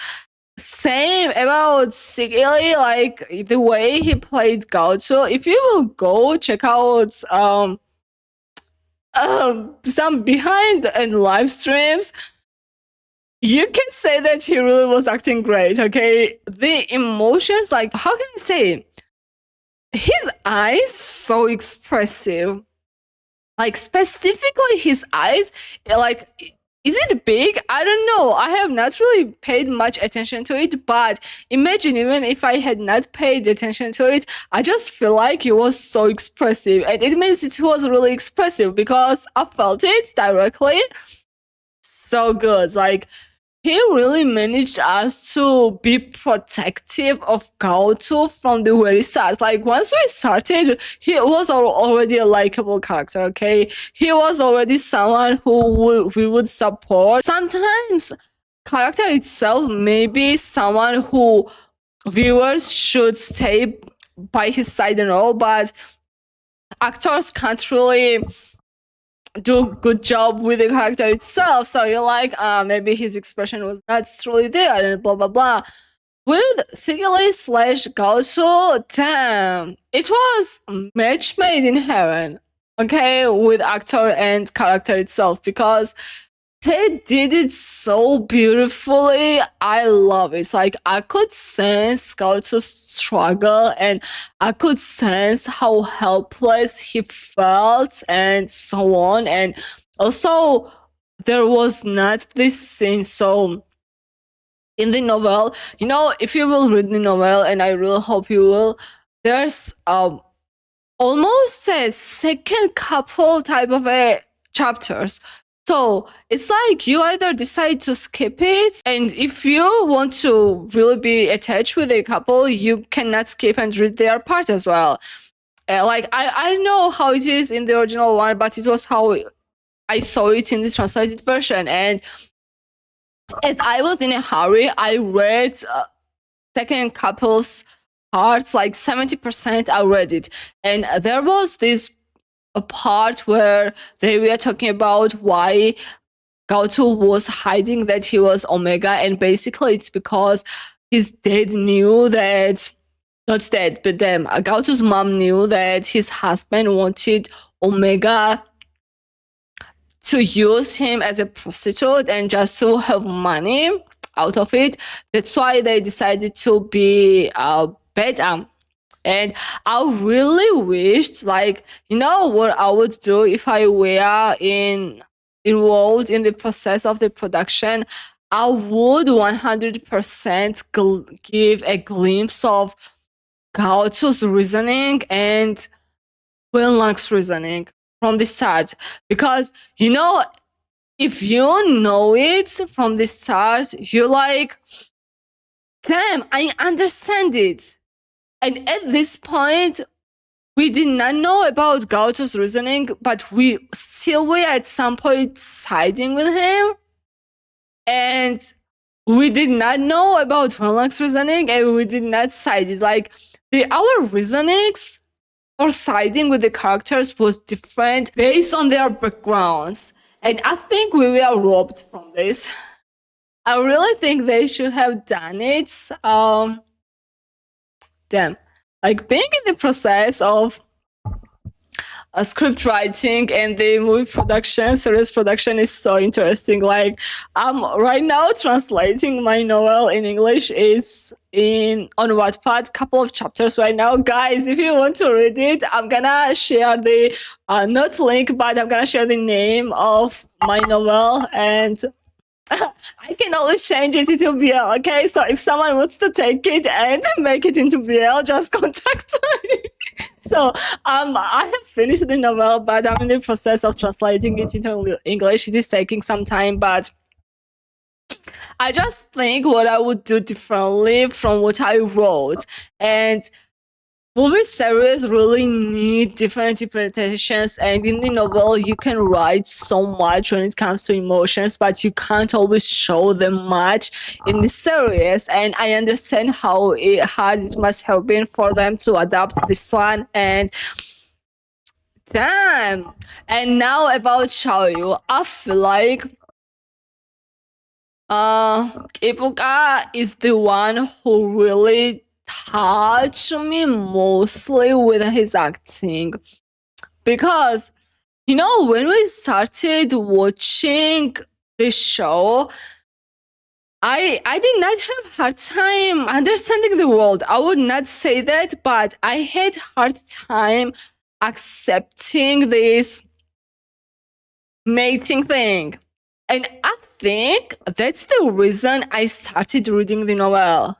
Same about Seeky, like the way he played Gaozu. If you will go check out some behind and live streams, you can say that he really was acting great, okay? The emotions, like, how can I say? His eyes, so expressive. Like, specifically his eyes, like, is it big? I don't know. I have not really paid much attention to it, but imagine even if I had not paid attention to it, I just feel like it was so expressive. And it means it was really expressive because I felt it directly. So good. Like, he really managed us to be protective of Gaozu from the very start. Like, once we started, he was already a likable character, okay? He was already someone who we would support. Sometimes character itself may be someone who viewers should stay by his side and all, but actors can't really do good job with the character itself, so you're like, maybe his expression was not truly there and blah blah blah. With Seeky / Gaozu, damn, it was match made in heaven, okay, with actor and character itself, because he did it so beautifully. I love it. It's like I could sense Gaotu's struggle, and I could sense how helpless he felt and so on. And also there was not this scene. So in the novel, you know, if you will read the novel, and I really hope you will, there's almost a second couple type of a chapters. So it's like you either decide to skip it, and if you want to really be attached with a couple, you cannot skip and read their part as well. Like I know how it is in the original one, but it was how I saw it in the translated version. And as I was in a hurry, I read second couple's parts, like 70% I read it. And there was this a part where they were talking about why Gaotu was hiding that he was Omega, and basically it's because his dad knew that, not dad, but them, Gaotu's mom knew that his husband wanted Omega to use him as a prostitute and just to have money out of it. That's why they decided to be bad. And I really wished, like, you know what I would do if I were involved in the process of the production? I would 100% give a glimpse of Gaotu's reasoning and Wenlang's reasoning from the start. Because, you know, if you know it from the start, you're like, damn, I understand it. And at this point, we did not know about Gaotu's reasoning, but we still were at some point siding with him. And we did not know about Wenlang's reasoning, and we did not side. It's like our reasonings for siding with the characters was different based on their backgrounds. And I think we were robbed from this. I really think they should have done it. Damn, like being in the process of script writing and the movie production, series production is so interesting. Like I'm right now translating my novel in English is on Wattpad, couple of chapters right now. Guys, if you want to read it, I'm gonna share the not link, but I'm gonna share the name of my novel, and I can always change it into BL, okay? So if someone wants to take it and make it into BL, just contact me. So I have finished the novel, but I'm in the process of translating it into English. It is taking some time, but I just think what I would do differently from what I wrote. And movie series really need different interpretations, and in the novel you can write so much when it comes to emotions, but you can't always show them much in the series. And I understand how hard it must have been for them to adapt this one. And damn. And now about Xiaoyu, I feel like Kipuka is the one who really touched me mostly with his acting. Because, you know, when we started watching the show, I did not have hard time understanding the world. I would not say that, but I had hard time accepting this mating thing. And I think that's the reason I started reading the novel.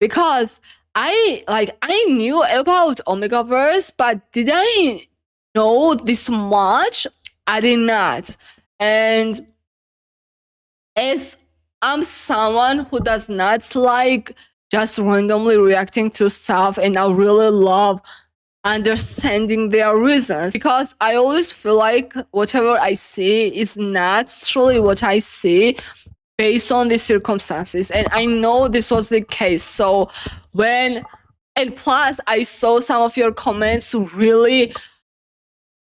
Because I knew about Omegaverse, but did I know this much? I did not. And as I'm someone who does not like just randomly reacting to stuff, and I really love understanding their reasons, because I always feel like whatever I see is not truly what I see based on the circumstances. And I know this was the case. So and plus I saw some of your comments really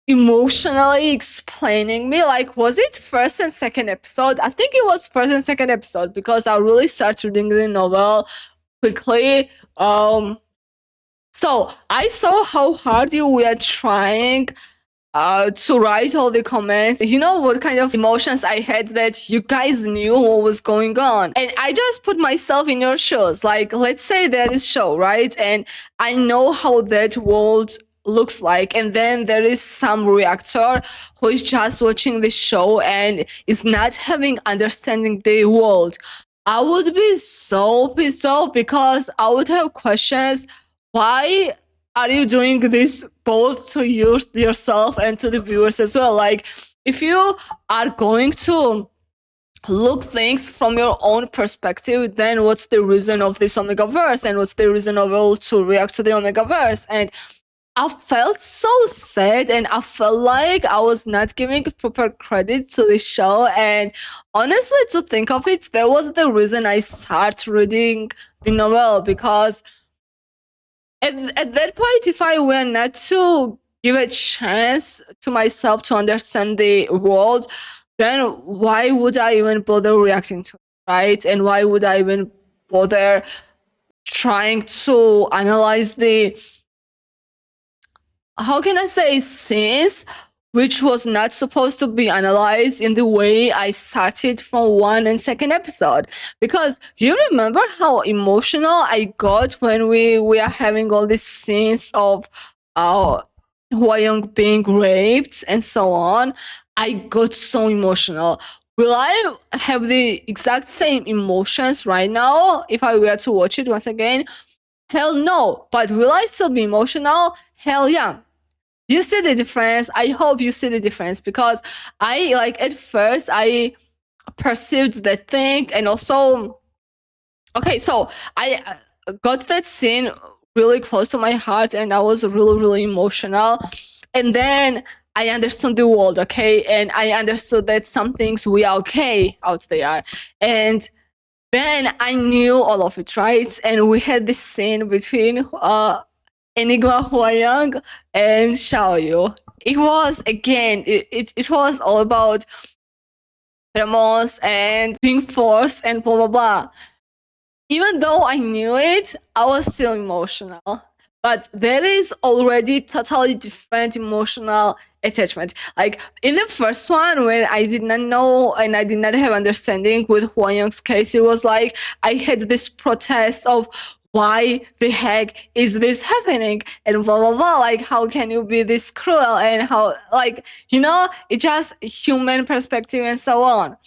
emotionally explaining me, like, was it first and second episode? I think it was first and second episode, because I really started reading the novel quickly. So I saw how hard you were trying to write all the comments. You know what kind of emotions I had that you guys knew what was going on. And I just put myself in your shoes. Like, let's say there is show, right? And I know how that world looks like. And then there is some reactor who is just watching the show and is not having understanding the world. I would be so pissed off because I would have questions. Why are you doing this both to yourself and to the viewers as well? Like, if you are going to look things from your own perspective, then what's the reason of this Omegaverse and what's the reason overall to react to the Omegaverse? And I felt so sad and I felt like I was not giving proper credit to the show. And honestly, to think of it, that was the reason I started reading the novel, because at that point, if I were not to give a chance to myself to understand the world, then why would I even bother reacting to it, right? And why would I even bother trying to analyze the, how can I say, scenes which was not supposed to be analyzed in the way I started from 1 and 2nd episode? Because you remember how emotional I got when we are having all these scenes of Hwa-young being raped and so on. I got so emotional. Will I have the exact same emotions right now if I were to watch it once again? Hell no. But will I still be emotional? Hell yeah. You see the difference? I hope you see the difference, because I, like, at first I perceived that thing, and also, okay, so I got that scene really close to my heart and I was really, really emotional. And then I understood the world, okay? And I understood that some things we are okay out there. And then I knew all of it, right? And we had this scene between Enigma Hwa-young and Xiaoyu. It was, again, it was all about remorse and being forced and blah, blah, blah. Even though I knew it, I was still emotional. But there is already totally different emotional attachment. Like, in the first one, when I did not know and I did not have understanding with Hwa-young's case, it was like I had this protest of, why the heck is this happening? And blah, blah, blah. Like, how can you be this cruel? And how, like, you know, it's just human perspective and so on.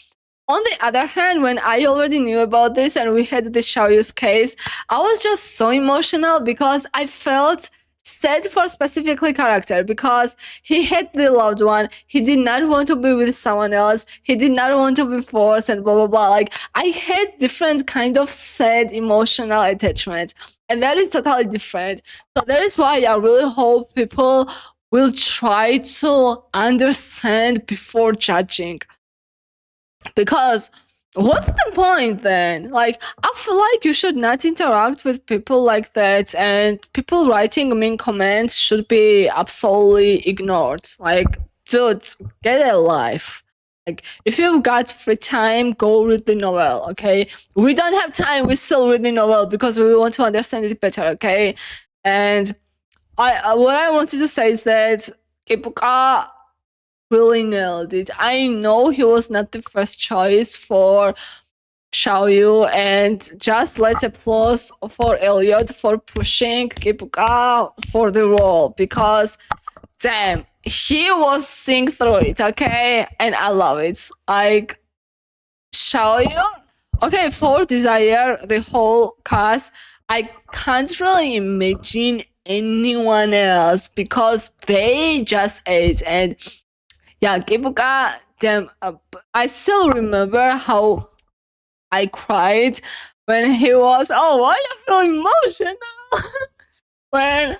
On the other hand, when I already knew about this and we had the Xiaoyu's case, I was just so emotional because I felt sad for specifically character, because he had the loved one, he did not want to be with someone else, he did not want to be forced and blah, blah, blah. Like, I had different kind of sad emotional attachment, and that is totally different. So that is why I really hope people will try to understand before judging. Because what's the point then? Like, I feel like you should not interact with people like that, and people writing mean comments should be absolutely ignored. Like, dude, get a life. Like, if you've got free time, go read the novel, okay? We don't have time, we still read the novel because we want to understand it better, okay? And what I wanted to say is that Kipuka really nailed it. I know he was not the first choice for Xiaoyu, and just let's applause for Eliot for pushing Kipuka for the role, because damn, he was seeing through it, okay? And I love it. Like, Xiaoyu, okay, for Desire, the whole cast, I can't really imagine anyone else because they just ate. And yeah, Kipuka, damn, I still remember how I cried when he was, oh, why you feel emotional? When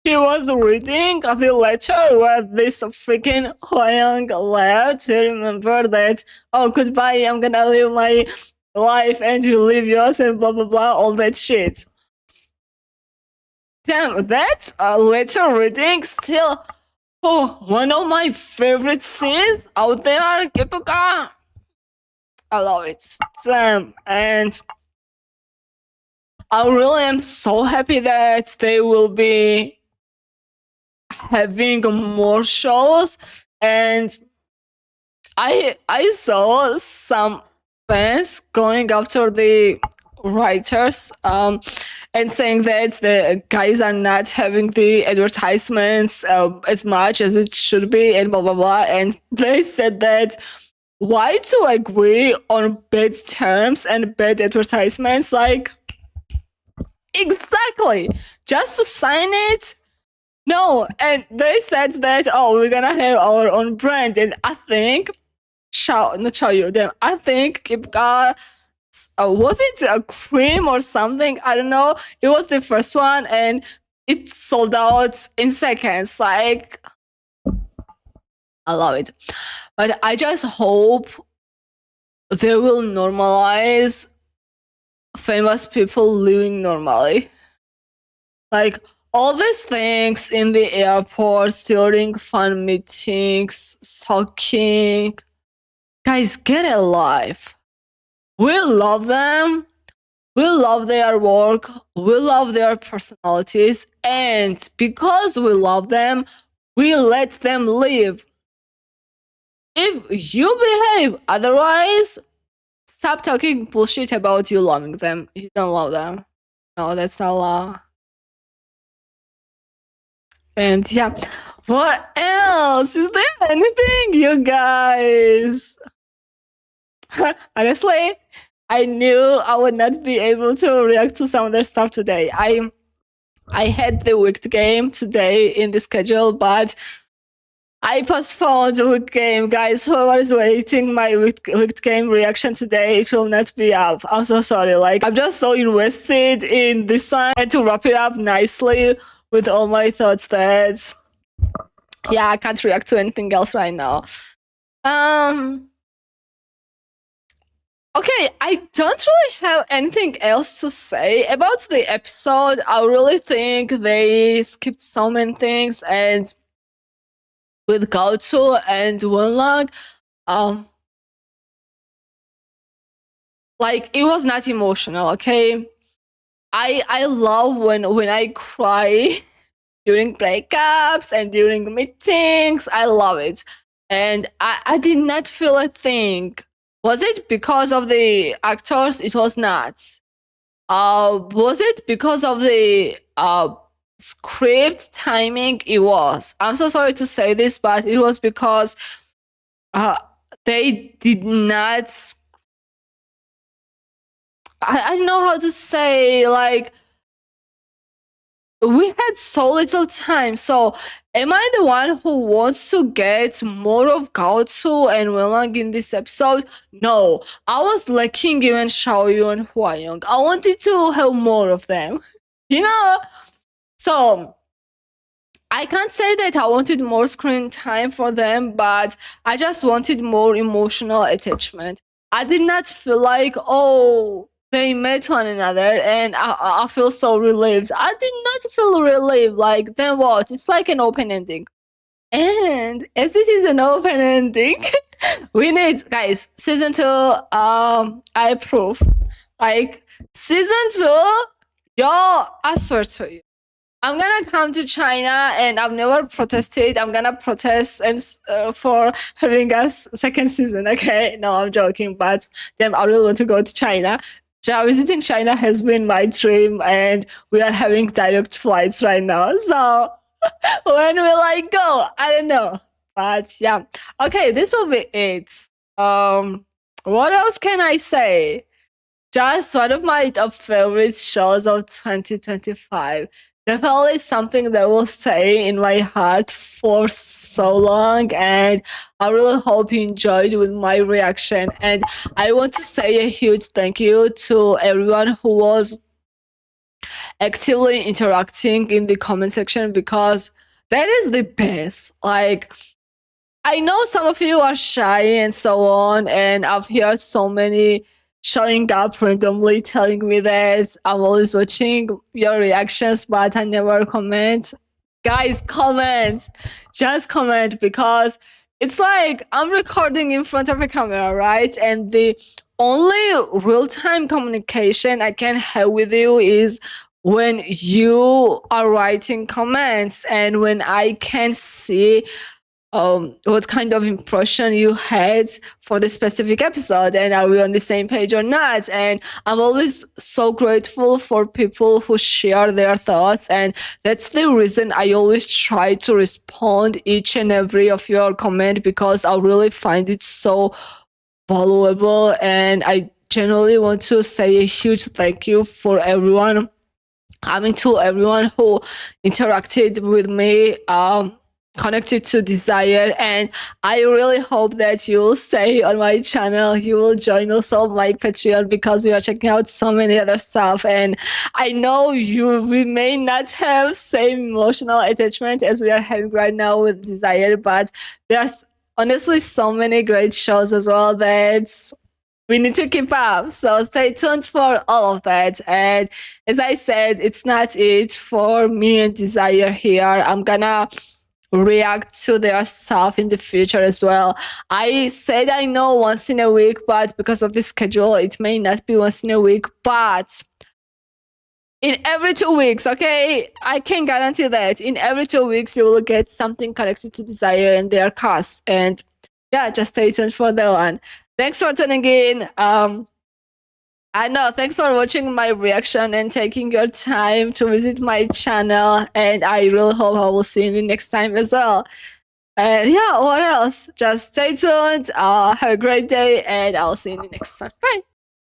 he was reading the letter where this freaking Hwa-young left, you remember that, oh, goodbye, I'm gonna live my life and you live yours and blah, blah, blah, all that shit. Damn, that letter reading still, oh, one of my favorite scenes out there, Kipuka. I love it. Damn. And I really am so happy that they will be having more shows, and I saw some fans going after the writers and saying that the guys are not having the advertisements as much as it should be, and blah blah blah. And they said that why to agree on bad terms and bad advertisements? Like, exactly, just to sign it. No, and they said that, oh, we're gonna have our own brand, and I think I think Kipuka, was it a cream or something? I don't know. It was the first one, and it sold out in seconds. Like, I love it. But I just hope they will normalize famous people living normally. Like, all these things in the airports, during fun meetings, talking. Guys, get a life. We love them. We love their work. We love their personalities. And because we love them, we let them live. If you behave otherwise, stop talking bullshit about you loving them. You don't love them. No, that's not love. And yeah, what else? Is there anything, you guys? Honestly, I knew I would not be able to react to some of their stuff today. I had the Wicked game today in the schedule, but I postponed the Wicked game. Guys, whoever is waiting my Wicked game reaction today, it will not be up. I'm so sorry. Like, I'm just so invested in this one, and to wrap it up nicely with all my thoughts that, yeah, I can't react to anything else right now. Okay, I don't really have anything else to say about the episode. I really think they skipped so many things, and with GagaOOLala and Wenlang, like, it was not emotional, okay? I love when I cry during breakups and during meetings. I love it. And I did not feel a thing. Was it because of the actors? It was not. Was it because of the script timing? It was. I'm so sorry to say this, but it was because they did not. I don't know how to say, like, we had so little time. So am I the one who wants to get more of GagaOOLala and Wenlang in this episode? No, I was lacking even Xiaoyu and Huang. I wanted to have more of them, you know? So I can't say that I wanted more screen time for them, but I just wanted more emotional attachment. I did not feel like, oh, they met one another, and I feel so relieved. I did not feel relieved. Like, then what? It's like an open ending. And as it is an open ending, we need, guys, season 2, I approve. Like, season 2, yo, I swear to you, I'm gonna come to China, and I've never protested. I'm gonna protest and for having a second season, okay? No, I'm joking, but damn, I really want to go to China. Visiting China has been my dream, and we are having direct flights right now. So when will I go? I don't know. But yeah. Okay, this will be it. What else can I say? Just one of my top favorite shows of 2025. Definitely something that will stay in my heart for so long, and I really hope you enjoyed with my reaction. And I want to say a huge thank you to everyone who was actively interacting in the comment section, because that is the best. Like, I know some of you are shy and so on, and I've heard so many showing up randomly telling me that I'm always watching your reactions, but I never comment. Guys, comment. Just comment, because it's like I'm recording in front of a camera, right? And the only real-time communication I can have with you is when you are writing comments and when I can see what kind of impression you had for the specific episode and are we on the same page or not. And I'm always so grateful for people who share their thoughts, and that's the reason I always try to respond each and every of your comment, because I really find it so valuable. And I genuinely want to say a huge thank you for everyone. I mean, to everyone who interacted with me, connected to Desire, and I really hope that you will stay on my channel. You will join also my Patreon, because we are checking out so many other stuff, and I know we may not have same emotional attachment as we are having right now with Desire, but there's honestly so many great shows as well that we need to keep up. So stay tuned for all of that. And as I said, it's not it for me and Desire here. I'm gonna react to their stuff in the future as well. I said I know once in a week, but because of the schedule, it may not be once in a week, but in every 2 weeks, okay? I can guarantee that in every 2 weeks, you will get something connected to Desire and their cast. And yeah, just stay tuned for that one. Thanks for tuning in. I know, thanks for watching my reaction and taking your time to visit my channel. And I really hope I will see you next time as well. And yeah, what else? Just stay tuned. Have a great day, and I'll see you in the next time. Bye.